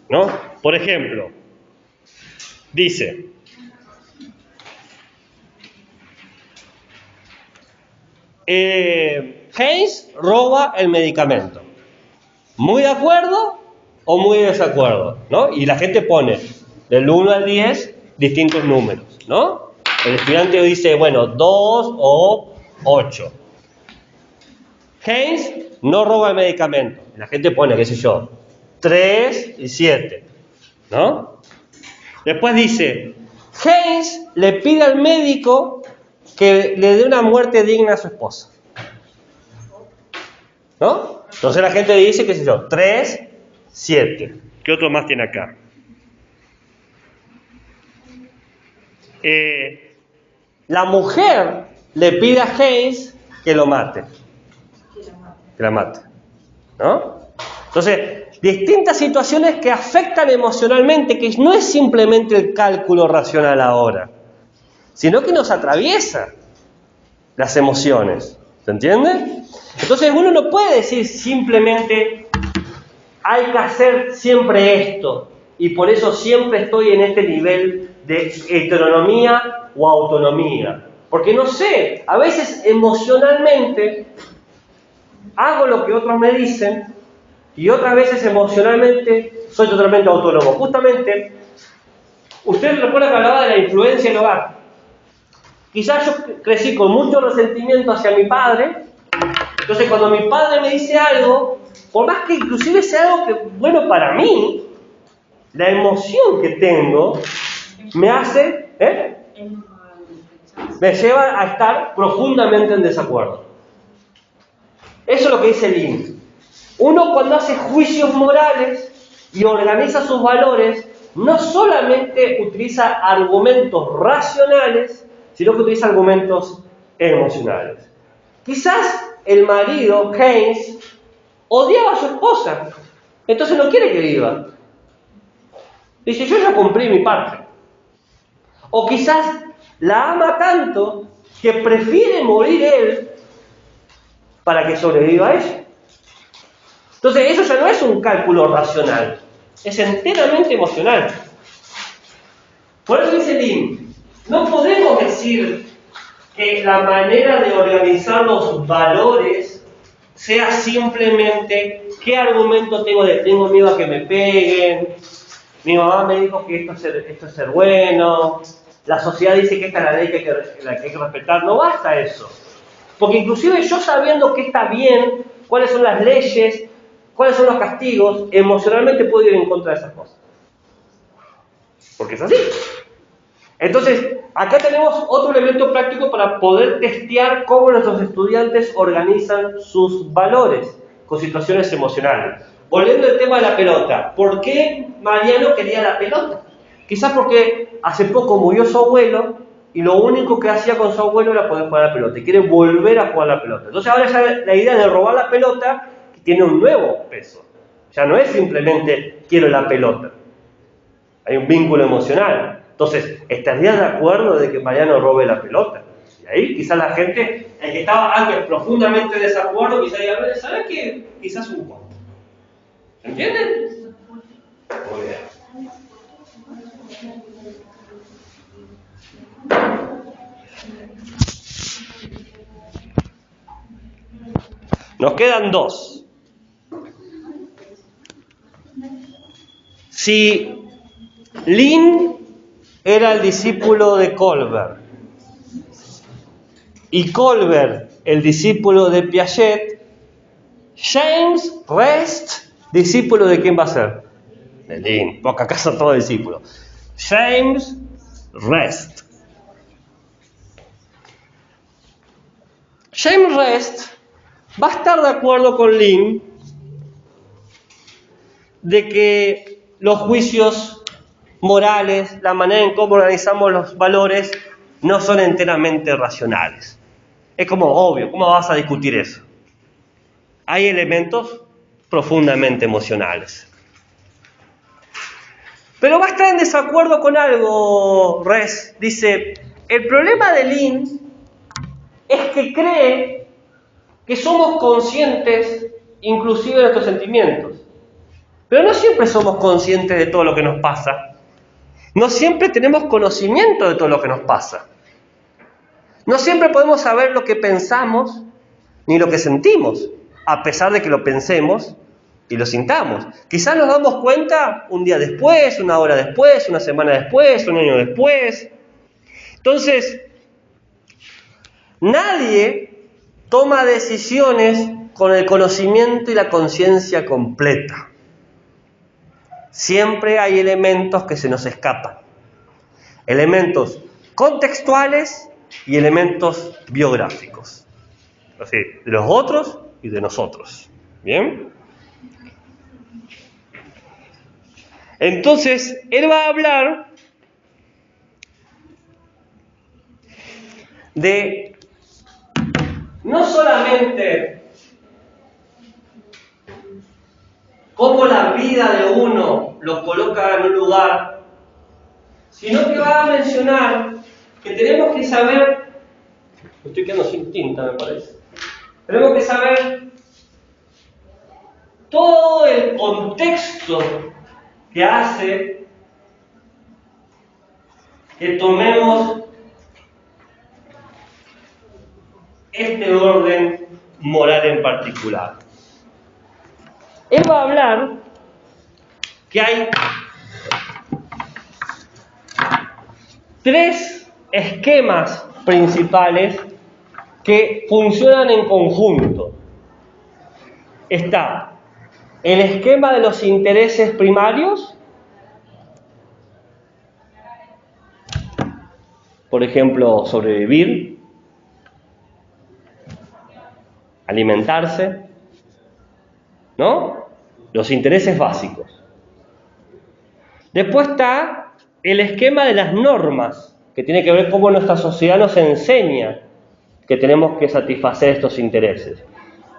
¿no? Por ejemplo, dice: Haynes roba el medicamento. ¿Muy de acuerdo o muy de desacuerdo? ¿No? Y la gente pone del 1 al 10 distintos números, ¿no? El estudiante dice, bueno, 2 o 8. Haynes no roba el medicamento. La gente pone, qué sé yo, 3 y 7, ¿no? Después dice, Haynes le pide al médico que le dé una muerte digna a su esposa, ¿no? Entonces la gente dice, qué sé yo, 3, 7. ¿Qué otro más tiene acá? La mujer le pide a Haynes que lo mate. Que la mate, ¿no? Entonces, distintas situaciones que afectan emocionalmente, que no es simplemente el cálculo racional ahora, sino que nos atraviesa las emociones. ¿Se entiende? Entonces uno no puede decir simplemente hay que hacer siempre esto y por eso siempre estoy en este nivel de heteronomía o autonomía. Porque no sé, a veces emocionalmente hago lo que otros me dicen y otras veces emocionalmente soy totalmente autónomo. Justamente, usted recuerda que hablaba de la influencia en el hogar. Quizás yo crecí con mucho resentimiento hacia mi padre, entonces cuando mi padre me dice algo, por más que inclusive sea algo que bueno para mí, la emoción que tengo me hace, me lleva a estar profundamente en desacuerdo. Eso es lo que dice Lynn. Uno cuando hace juicios morales y organiza sus valores, no solamente utiliza argumentos racionales, sino que utiliza argumentos emocionales. Quizás el marido, Haynes, odiaba a su esposa, entonces no quiere que viva. Dice, yo ya cumplí mi parte. O quizás la ama tanto que prefiere morir él para que sobreviva ella. Entonces eso ya no es un cálculo racional, es enteramente emocional. Por eso dice Lynn, no podemos decir que la manera de organizar los valores sea simplemente qué argumento tengo miedo a que me peguen, mi mamá me dijo que esto es ser bueno, la sociedad dice que esta es la ley que hay que respetar. No basta eso, porque inclusive yo sabiendo que está bien, cuáles son las leyes, cuáles son los castigos, emocionalmente puedo ir en contra de esas cosas, porque es así. Entonces, acá tenemos otro elemento práctico para poder testear cómo nuestros estudiantes organizan sus valores con situaciones emocionales. Volviendo al tema de la pelota, ¿por qué Mariano quería la pelota? Quizás porque hace poco murió su abuelo y lo único que hacía con su abuelo era poder jugar a la pelota y quiere volver a jugar a la pelota. Entonces ahora ya la idea de robar la pelota tiene un nuevo peso. Ya no es simplemente quiero la pelota. Hay un vínculo emocional. Entonces, ¿estarías de acuerdo de que Mariano robe la pelota? Y ahí quizás la gente, el que estaba antes profundamente en desacuerdo, quizás diga, ¿sabes qué? Quizás un poco. ¿Entienden? Muy bien. Nos quedan dos. Si Lynn era el discípulo de Colbert y Colbert, el discípulo de Piaget, James Rest, discípulo de quién va a ser? De Lynn, porque acaso todo discípulo. James Rest. James Rest va a estar de acuerdo con Lynn de que los juicios morales, la manera en cómo organizamos los valores, no son enteramente racionales. Es como obvio, ¿cómo vas a discutir eso? Hay elementos profundamente emocionales. Pero va a estar en desacuerdo con algo, Res. Dice, el problema de Lynn es que cree que somos conscientes inclusive de nuestros sentimientos. Pero no siempre somos conscientes de todo lo que nos pasa. No siempre tenemos conocimiento de todo lo que nos pasa. No siempre podemos saber lo que pensamos ni lo que sentimos, a pesar de que lo pensemos y lo sintamos. Quizás nos damos cuenta un día después, una hora después, una semana después, un año después. Entonces, nadie toma decisiones con el conocimiento y la conciencia completa. Siempre hay elementos que se nos escapan. Elementos contextuales y elementos biográficos. Así, de los otros y de nosotros. ¿Bien? Entonces, él va a hablar de no solamente cómo la vida de uno lo coloca en un lugar, sino que va a mencionar que tenemos que saber, me estoy quedando sin tinta me parece, tenemos que saber todo el contexto que hace que tomemos este orden moral en particular. Él va a hablar que hay 3 esquemas principales que funcionan en conjunto. Está el esquema de los intereses primarios, por ejemplo, sobrevivir, alimentarse, ¿no? Los intereses básicos. Después está el esquema de las normas, que tiene que ver cómo nuestra sociedad nos enseña que tenemos que satisfacer estos intereses.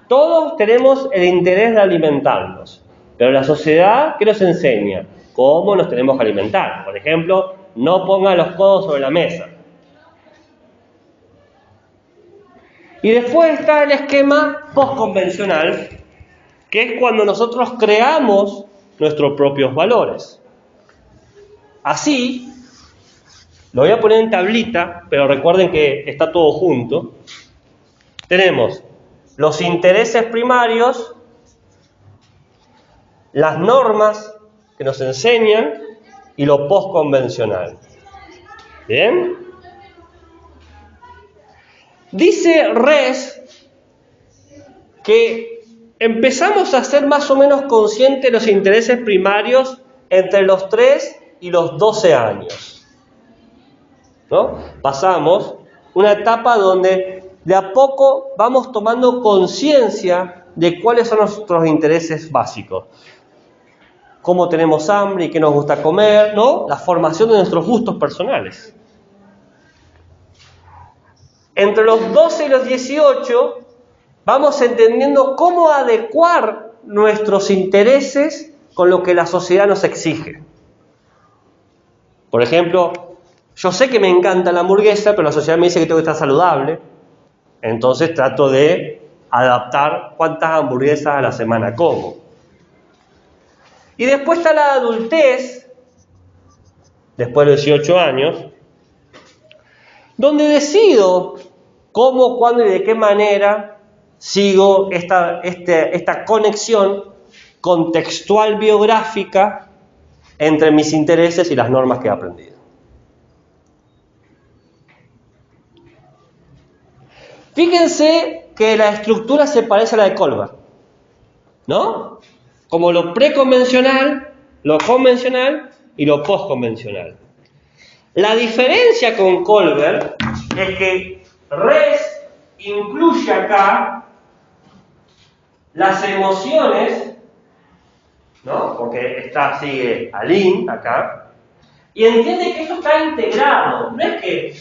Todos tenemos el interés de alimentarnos, pero la sociedad, ¿qué nos enseña? Cómo nos tenemos que alimentar. Por ejemplo, no ponga los codos sobre la mesa. Y después está el esquema postconvencional, que es cuando nosotros creamos nuestros propios valores. Así, lo voy a poner en tablita, pero recuerden que está todo junto. Tenemos los intereses primarios, las normas que nos enseñan y lo postconvencional. ¿Bien? Dice Res que empezamos a ser más o menos conscientes de los intereses primarios entre los 3 y los 12 años. ¿No? Pasamos una etapa donde de a poco vamos tomando conciencia de cuáles son nuestros intereses básicos. Cómo tenemos hambre y qué nos gusta comer, ¿no? La formación de nuestros gustos personales. Entre los 12 y los 18 vamos entendiendo cómo adecuar nuestros intereses con lo que la sociedad nos exige. Por ejemplo, yo sé que me encanta la hamburguesa, pero la sociedad me dice que tengo que estar saludable. Entonces trato de adaptar cuántas hamburguesas a la semana como. Y después está la adultez, después de los 18 años, donde decido cómo, cuándo y de qué manera sigo esta conexión contextual biográfica entre mis intereses y las normas que he aprendido. Fíjense que la estructura se parece a la de Colbert, ¿no? Como lo preconvencional, lo convencional y lo postconvencional. La diferencia con Colbert es que Res incluye acá las emociones, ¿no? Porque sigue Aline acá, y entiende que esto está integrado, no es que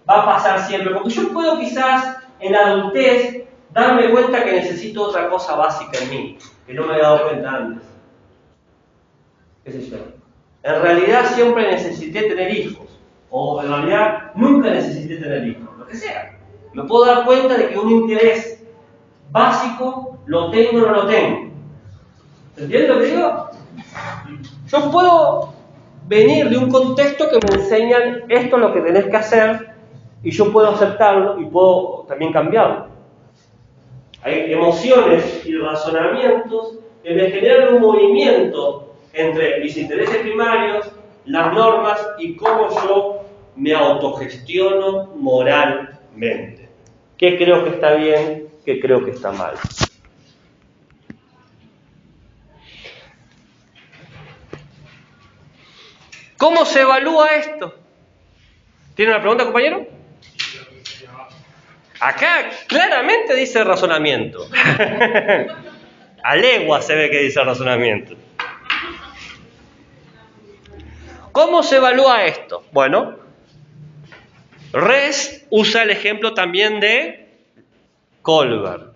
va a pasar siempre, porque yo puedo quizás en la adultez darme cuenta que necesito otra cosa básica en mí, que no me he dado cuenta antes. ¿Qué sé yo? En realidad siempre necesité tener hijos, o en realidad nunca necesité tener hijos, lo que sea. Me puedo dar cuenta de que un interés básico lo tengo o no lo tengo. ¿Entiendes lo que digo? Yo puedo venir de un contexto que me enseñan esto es lo que tenés que hacer y yo puedo aceptarlo y puedo también cambiarlo. Hay emociones y razonamientos que me generan un movimiento entre mis intereses primarios, las normas y cómo yo me autogestiono moralmente. ¿Qué creo que está bien? ¿Qué creo que está mal? ¿Cómo se evalúa esto? ¿Tiene una pregunta, compañero? Acá claramente dice razonamiento. A legua se ve que dice razonamiento. ¿Cómo se evalúa esto? Bueno, Res usa el ejemplo también de Colbert.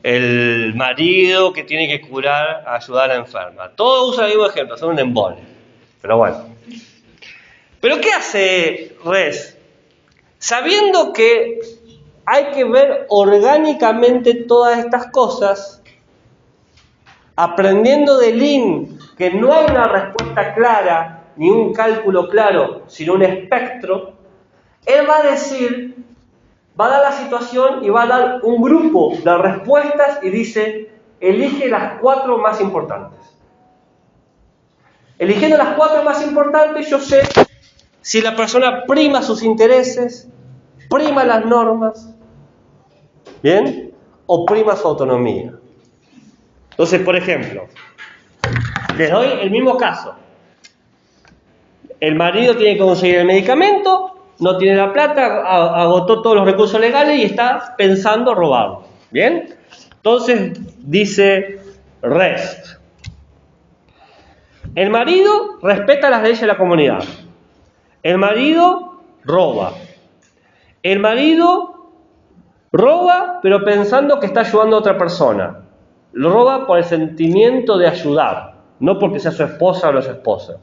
El marido que tiene que curar, ayudar a la enferma. Todo usa el mismo ejemplo, son un embole. Pero bueno. ¿Pero qué hace Res? Sabiendo que hay que ver orgánicamente todas estas cosas, aprendiendo de Lin que no hay una respuesta clara, ni un cálculo claro, sino un espectro, él va a decir, va a dar la situación y va a dar un grupo de respuestas y dice, elige las 4 más importantes. Eligiendo las 4 más importantes, yo sé si la persona prima sus intereses, prima las normas, ¿bien? O prima su autonomía. Entonces, por ejemplo, les doy el mismo caso. El marido tiene que conseguir el medicamento, no tiene la plata, agotó todos los recursos legales y está pensando robarlo. ¿Bien? Entonces, dice Rest. El marido respeta las leyes de la comunidad. El marido roba. El marido roba, pero pensando que está ayudando a otra persona. Lo roba por el sentimiento de ayudar, no porque sea su esposa o no su esposa.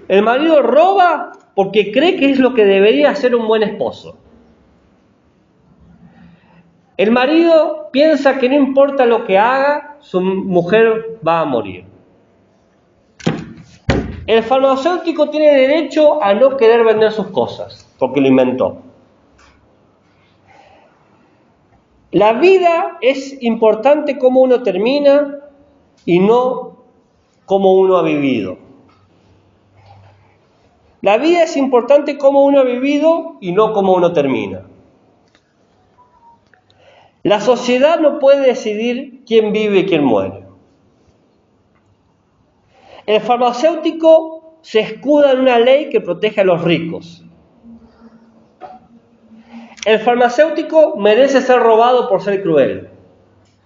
El marido roba porque cree que es lo que debería hacer un buen esposo. El marido piensa que no importa lo que haga, su mujer va a morir. El farmacéutico tiene derecho a no querer vender sus cosas, porque lo inventó. La vida es importante cómo uno termina y no cómo uno ha vivido. La vida es importante cómo uno ha vivido y no cómo uno termina. La sociedad no puede decidir quién vive y quién muere. El farmacéutico se escuda en una ley que protege a los ricos. El farmacéutico merece ser robado por ser cruel.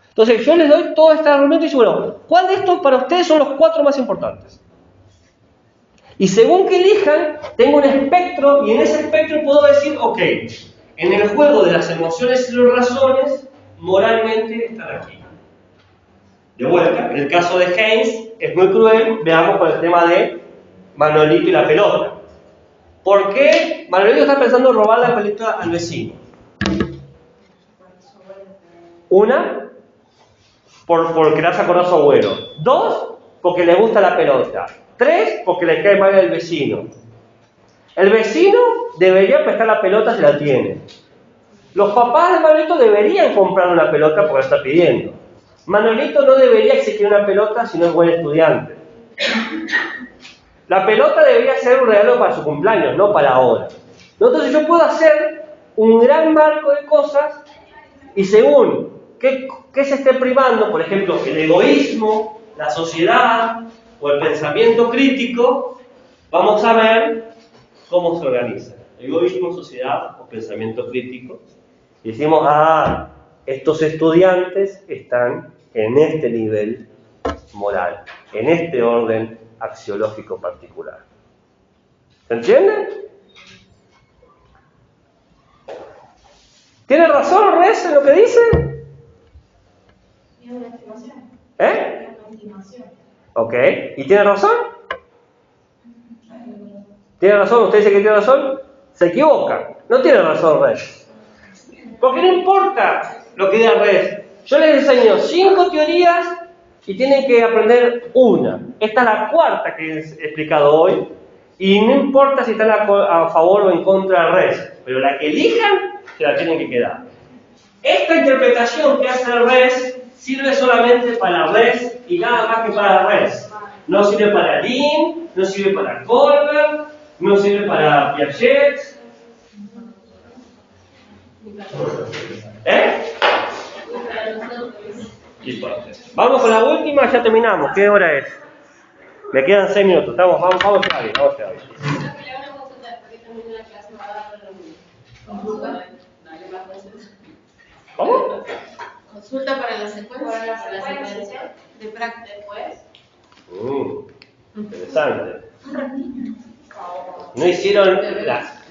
Entonces yo les doy todo este argumento y digo, bueno, ¿cuál de estos para ustedes son los 4 más importantes? Y según que elijan, tengo un espectro y en ese espectro puedo decir, ok, en el juego de las emociones y las razones, moralmente están aquí. De vuelta, en el caso de Haynes, es muy cruel, veamos con el tema de Manolito y la pelota. ¿Por qué Manolito está pensando en robar la pelota al vecino? Una, por quererse acordar a su abuelo. 2, porque le gusta la pelota. 3, porque le cae mal el vecino. El vecino debería prestar la pelota si la tiene. Los papás de Manolito deberían comprar una pelota porque la está pidiendo. Manolito no debería exigir una pelota si no es buen estudiante. La pelota debería ser un regalo para su cumpleaños, no para ahora. Entonces yo puedo hacer un gran marco de cosas y según qué se esté primando, por ejemplo, el egoísmo, la sociedad o el pensamiento crítico, vamos a ver cómo se organiza. Egoísmo, sociedad o pensamiento crítico. Y decimos, estos estudiantes están en este nivel moral, en este orden axiológico particular. ¿Se entiende? ¿Tiene razón Res en lo que dice? Es una estimación. ¿Eh? Es una estimación. Ok. ¿Y tiene razón? ¿Tiene razón? ¿Usted dice que tiene razón? Se equivoca. No tiene razón Res. Porque no importa lo que diga Res. Yo les enseño 5 teorías y tienen que aprender una. Esta es la cuarta que he explicado hoy. Y no importa si están a favor o en contra de Res. Pero la que elijan, se la tienen que quedar. Esta interpretación que hace el Res sirve solamente para Res y nada más que para Res. No sirve para Lin, no sirve para Colbert, no sirve para Piaget. Vamos con la última, ya terminamos. ¿Qué hora es? Me quedan 6 minutos. Vamos a llegar bien, vamos a llegar bien. ¿Cómo? Consulta para la secuencia de práctica después. Interesante. No hicieron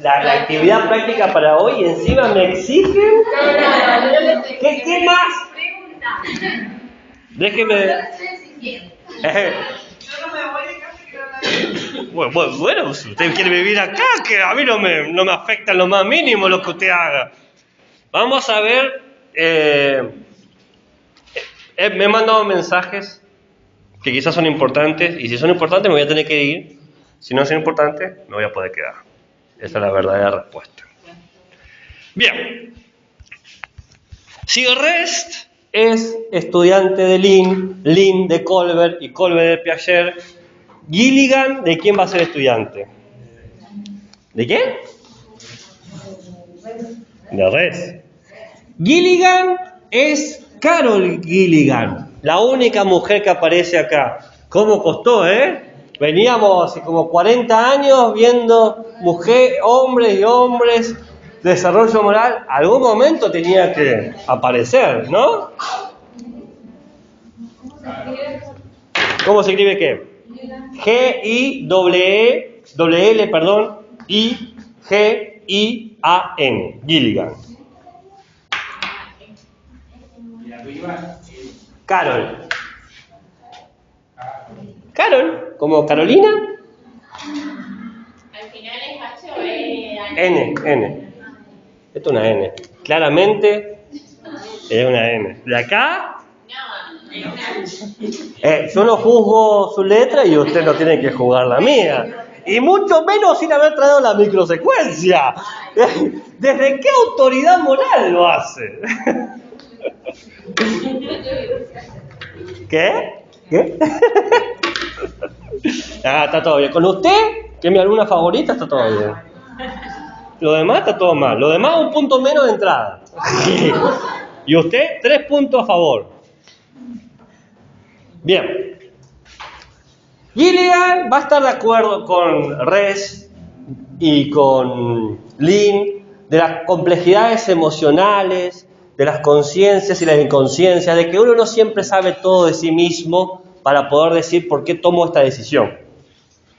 la actividad práctica para hoy y encima me exigen. ¿Qué más? Pregunta. Déjeme. Yo no me voy de casa que no la Bueno, si usted quiere vivir acá, que a mí no me afecta en lo más mínimo lo que usted haga. Vamos a ver. Me han mandado mensajes que quizás son importantes, y si son importantes me voy a tener que ir. Si no son importantes, me voy a poder quedar. Esa es la verdadera respuesta. Bien. Si Rest es estudiante de Lin de Colbert y Colbert de Piaget, Gilligan, ¿de quién va a ser estudiante? ¿De quién? De Rest. Gilligan es Carol Gilligan, la única mujer que aparece acá. ¿Cómo costó, Veníamos hace como 40 años viendo hombres y hombres, desarrollo moral. Algún momento tenía que aparecer, ¿no? ¿Cómo se escribe qué? Gilligan. Gilligan. Carol, como Carolina. Al final es H o es N. Esto es una N. Claramente es una N. De acá. Yo no juzgo su letra y usted no tiene que juzgar la mía. Y mucho menos sin haber traído la microsecuencia. ¿Desde qué autoridad moral lo hace? ¿Qué? Está todo bien. Con usted, que es mi alumna favorita, está todo bien. Lo demás está todo mal. Lo demás un punto menos de entrada. Y usted 3 puntos a favor. Bien. Gilligan va a estar de acuerdo con Res y con Lin de las complejidades emocionales, de las conciencias y las inconsciencias, de que uno no siempre sabe todo de sí mismo para poder decir por qué tomo esta decisión,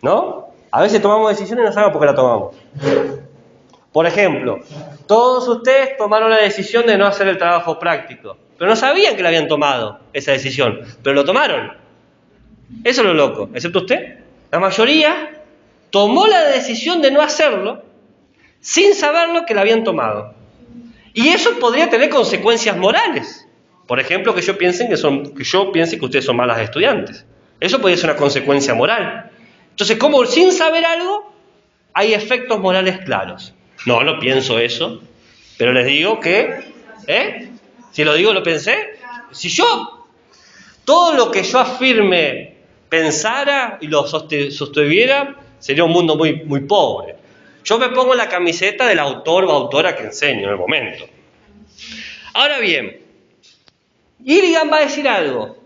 ¿no? A veces tomamos decisiones y no sabemos por qué la tomamos. Por ejemplo, todos ustedes tomaron la decisión de no hacer el trabajo práctico, pero no sabían que la habían tomado, esa decisión, pero lo tomaron. Eso es lo loco, excepto usted. La mayoría tomó la decisión de no hacerlo sin saberlo que la habían tomado. Y eso podría tener consecuencias morales. Por ejemplo, que yo piense que ustedes son malas estudiantes. Eso podría ser una consecuencia moral. Entonces, como sin saber algo, hay efectos morales claros. No pienso eso, pero les digo que, si lo digo, lo pensé. Si yo, todo lo que yo afirme, pensara y lo sostuviera, sería un mundo muy, muy pobre. Yo me pongo la camiseta del autor o autora que enseño en el momento. Ahora bien, Gilligan va a decir algo.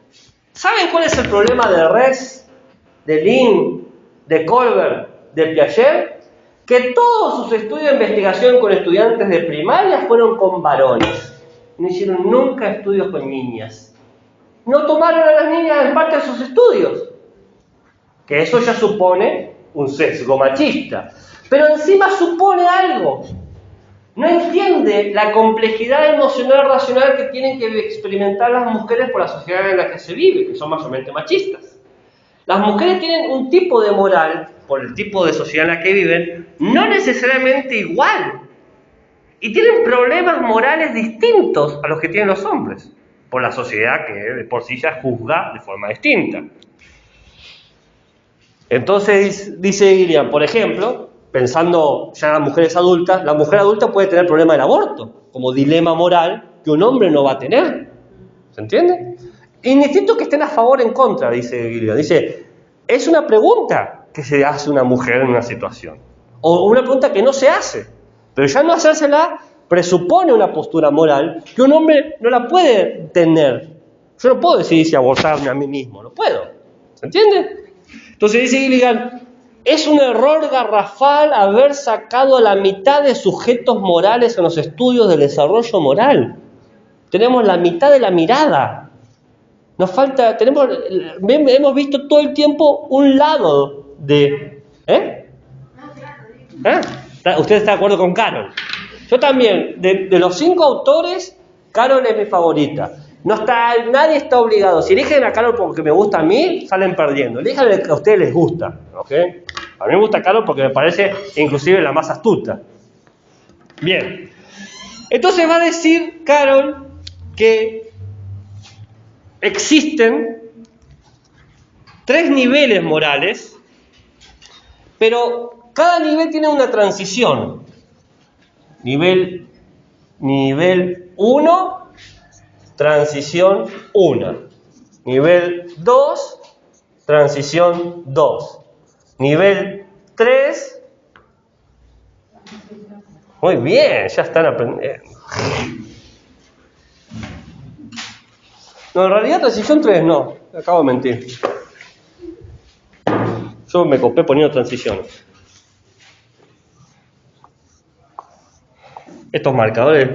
¿Saben cuál es el problema de Res, de Lin, de Colbert, de Piaget? Que todos sus estudios de investigación con estudiantes de primaria fueron con varones. No hicieron nunca estudios con niñas. No tomaron a las niñas en parte de sus estudios. Que eso ya supone un sesgo machista. Pero encima supone algo. No entiende la complejidad emocional racional que tienen que experimentar las mujeres por la sociedad en la que se vive, que son mayormente machistas. Las mujeres tienen un tipo de moral, por el tipo de sociedad en la que viven, no necesariamente igual. Y tienen problemas morales distintos a los que tienen los hombres, por la sociedad que de por sí ya juzga de forma distinta. Entonces, dice Gilligan, por ejemplo, pensando ya en las mujeres adultas, la mujer adulta puede tener problema del aborto, como dilema moral que un hombre no va a tener. ¿Se entiende? Indistinto que estén a favor o en contra, dice Gilligan. Dice, es una pregunta que se hace una mujer en una situación. O una pregunta que no se hace. Pero ya no hacérsela presupone una postura moral que un hombre no la puede tener. Yo no puedo decidir si abortarme a mí mismo, no puedo. ¿Se entiende? Entonces dice Gilligan, es un error garrafal haber sacado a la mitad de sujetos morales en los estudios del desarrollo moral. Tenemos la mitad de la mirada. Nos falta, hemos visto todo el tiempo un lado de... ¿Usted está de acuerdo con Carol? Yo también, de los 5 autores, Carol es mi favorita. Nadie está obligado. Si eligen a Carol porque me gusta a mí, salen perdiendo. Elijan el que a ustedes les gusta. ¿Okay? A mí me gusta Carol porque me parece inclusive la más astuta. Bien. Entonces va a decir Carol que existen 3 niveles morales, pero cada nivel tiene una transición. Nivel 1, transición 1. Nivel 2, transición 2. Nivel 3. Muy bien, ya están aprendiendo. No, en realidad transición 3 no, acabo de mentir. Yo me copé poniendo transiciones. Estos marcadores.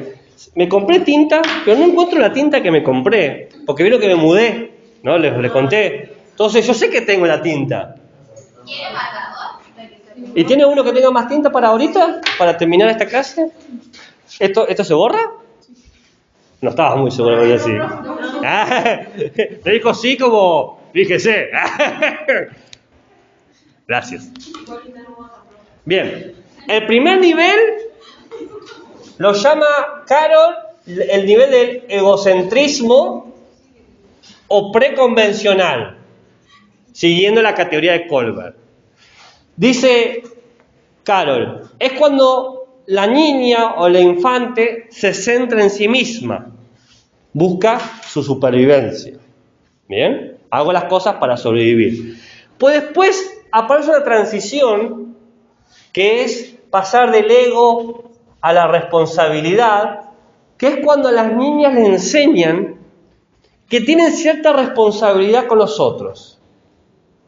Me compré tinta, pero no encuentro la tinta que me compré, porque vieron que me mudé, ¿no? Les conté. Entonces yo sé que tengo la tinta. ¿Quiere marcador? ¿Y tiene uno que tenga más tinta para ahorita? ¿Para terminar esta clase? ¿Esto se borra? No estaba muy seguro que así. Me dijo sí como, fíjese. Gracias. Bien, el primer nivel lo llama Carol el nivel del egocentrismo o preconvencional, siguiendo la categoría de Colbert. Dice Carol, es cuando la niña o la infante se centra en sí misma, busca su supervivencia. ¿Bien? Hago las cosas para sobrevivir. Pues después aparece una transición que es pasar del ego a la responsabilidad, que es cuando a las niñas les enseñan que tienen cierta responsabilidad con los otros.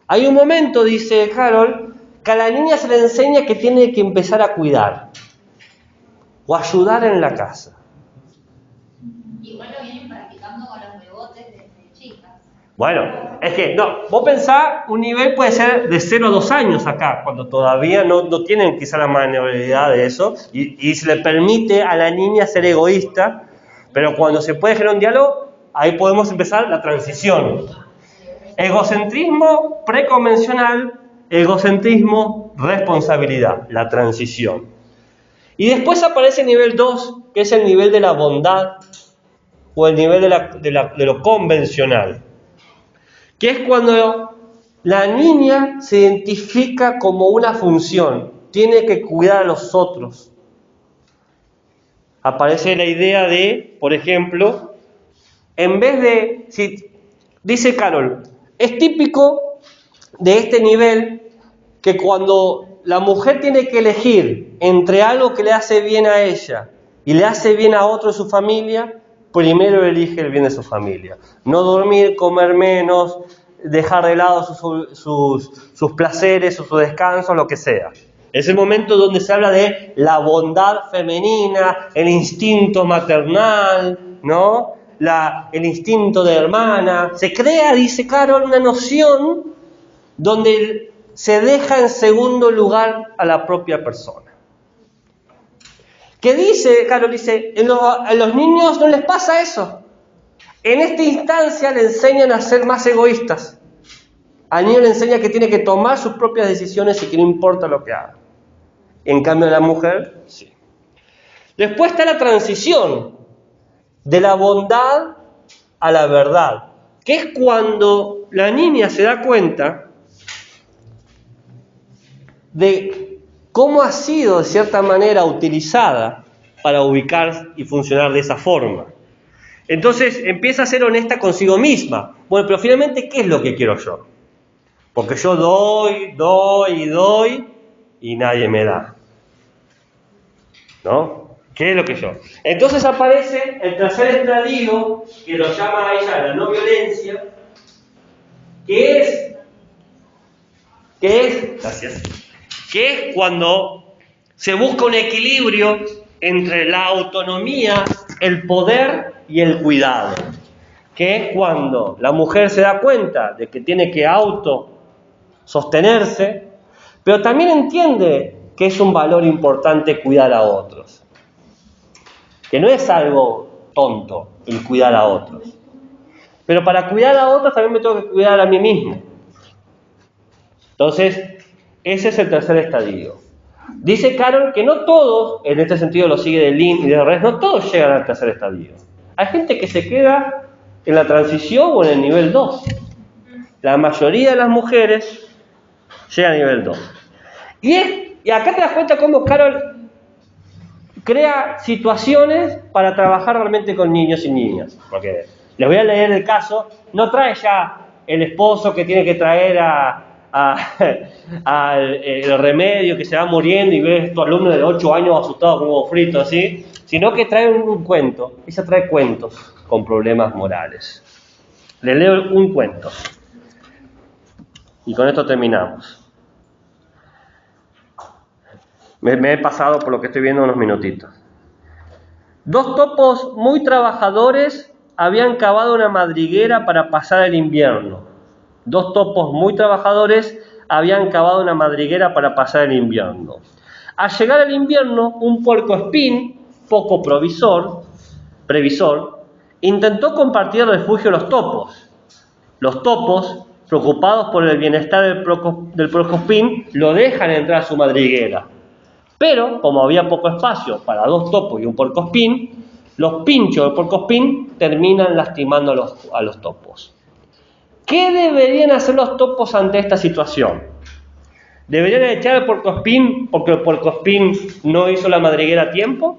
Hay un momento, dice Carol, que a la niña se le enseña que tiene que empezar a cuidar o ayudar en la casa. Igual lo vienen practicando con los rebotes desde chicas. Bueno, es que, no, vos pensás, un nivel puede ser de 0 a 2 años acá, cuando todavía no tienen quizá la maniobrabilidad de eso, y se le permite a la niña ser egoísta, pero cuando se puede generar un diálogo, ahí podemos empezar la transición. Egocentrismo preconvencional, egocentrismo, responsabilidad, la transición. Y después aparece el nivel 2, que es el nivel de la bondad, o el nivel de lo convencional, que es cuando la niña se identifica como una función, tiene que cuidar a los otros. Aparece la idea de, por ejemplo, en vez de, dice Carol, es típico de este nivel que cuando la mujer tiene que elegir entre algo que le hace bien a ella y le hace bien a otro de su familia, primero elige el bien de su familia. No dormir, comer menos, dejar de lado sus placeres, sus descansos, lo que sea. Es el momento donde se habla de la bondad femenina, el instinto maternal, ¿no? El instinto de hermana. Se crea, dice Carol, una noción donde se deja en segundo lugar a la propia persona. ¿Qué dice? Carol dice, a los niños no les pasa eso. En esta instancia le enseñan a ser más egoístas. Al niño le enseña que tiene que tomar sus propias decisiones y que no importa lo que haga. En cambio, la mujer, sí. Después está la transición de la bondad a la verdad, que es cuando la niña se da cuenta de cómo ha sido, de cierta manera, utilizada para ubicar y funcionar de esa forma. Entonces empieza a ser honesta consigo misma. Bueno, pero finalmente, ¿qué es lo que quiero yo? Porque yo doy y nadie me da. ¿No? ¿Qué es lo que yo? Entonces aparece el tercer estadio, que lo llama a ella la no violencia, que es cuando se busca un equilibrio entre la autonomía, el poder y el cuidado. Que es cuando la mujer se da cuenta de que tiene que sostenerse, pero también entiende que es un valor importante cuidar a otros. Que no es algo tonto el cuidar a otros. Pero para cuidar a otros también me tengo que cuidar a mí mismo. Entonces, ese es el tercer estadio. Dice Carol que no todos, en este sentido lo sigue de Lynn y de Res, no todos llegan al tercer estadio. Hay gente que se queda en la transición o en el nivel 2. La mayoría de las mujeres llegan al nivel 2. Y acá te das cuenta cómo Carol crea situaciones para trabajar realmente con niños y niñas. Porque les voy a leer el caso. No trae ya el esposo que tiene que traer el remedio que se va muriendo y ves tu alumno de 8 años asustado como huevo frito, así, sino que trae un cuento. Ella trae cuentos con problemas morales. Les leo un cuento. Y con esto terminamos. Me he pasado por lo que estoy viendo unos minutitos. 2 topos muy trabajadores habían cavado una madriguera para pasar el invierno. 2 topos muy trabajadores habían cavado una madriguera para pasar el invierno. Al llegar el invierno, un puercoespín, poco previsor, intentó compartir refugio a los topos. Los topos, preocupados por el bienestar del puercoespín, lo dejan entrar a su madriguera. Pero, como había poco espacio para 2 topos y un puercoespín, los pinchos del puercoespín terminan lastimando a los topos. ¿Qué deberían hacer los topos ante esta situación? ¿Deberían echar al puercoespín porque el puercoespín no hizo la madriguera a tiempo?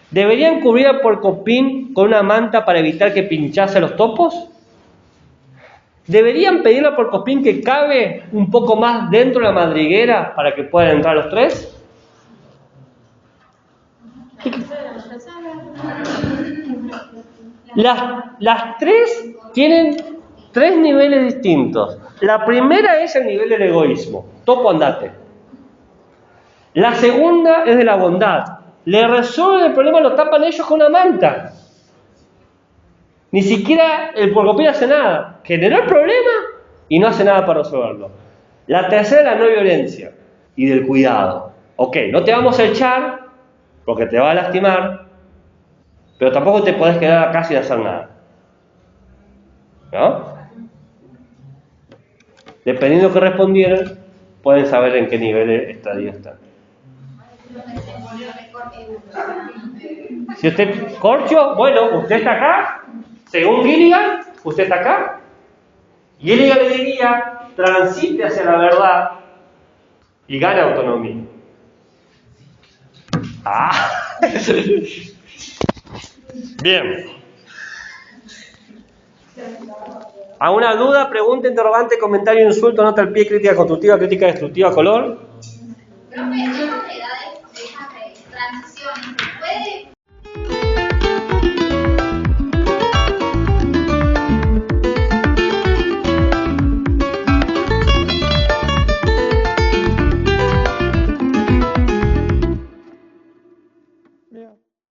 ¿Deberían cubrir al puercoespín con una manta para evitar que pinchase a los topos? ¿Deberían pedirle al puercoespín que cabe un poco más dentro de la madriguera para que puedan entrar los 3? Las 3 tienen 3 niveles distintos. La primera es el nivel del egoísmo. Topo, andate. La segunda es de la bondad. Le resuelven el problema, lo tapan ellos con una manta. Ni siquiera el puercoespín hace nada. Generó el problema y no hace nada para resolverlo. La tercera es la no violencia y del cuidado. Ok, no te vamos a echar porque te va a lastimar, pero tampoco te podés quedar acá sin hacer nada. ¿No? Dependiendo de lo que respondieron, pueden saber en qué nivel estadio están. Si usted, Corcho, bueno, usted está acá, según Gilligan, usted está acá. Gilligan le diría, transite hacia la verdad y gane autonomía. Bien. ¿Alguna duda, pregunta, interrogante, comentario, insulto, nota al pie, crítica constructiva, crítica destructiva, color? Profe,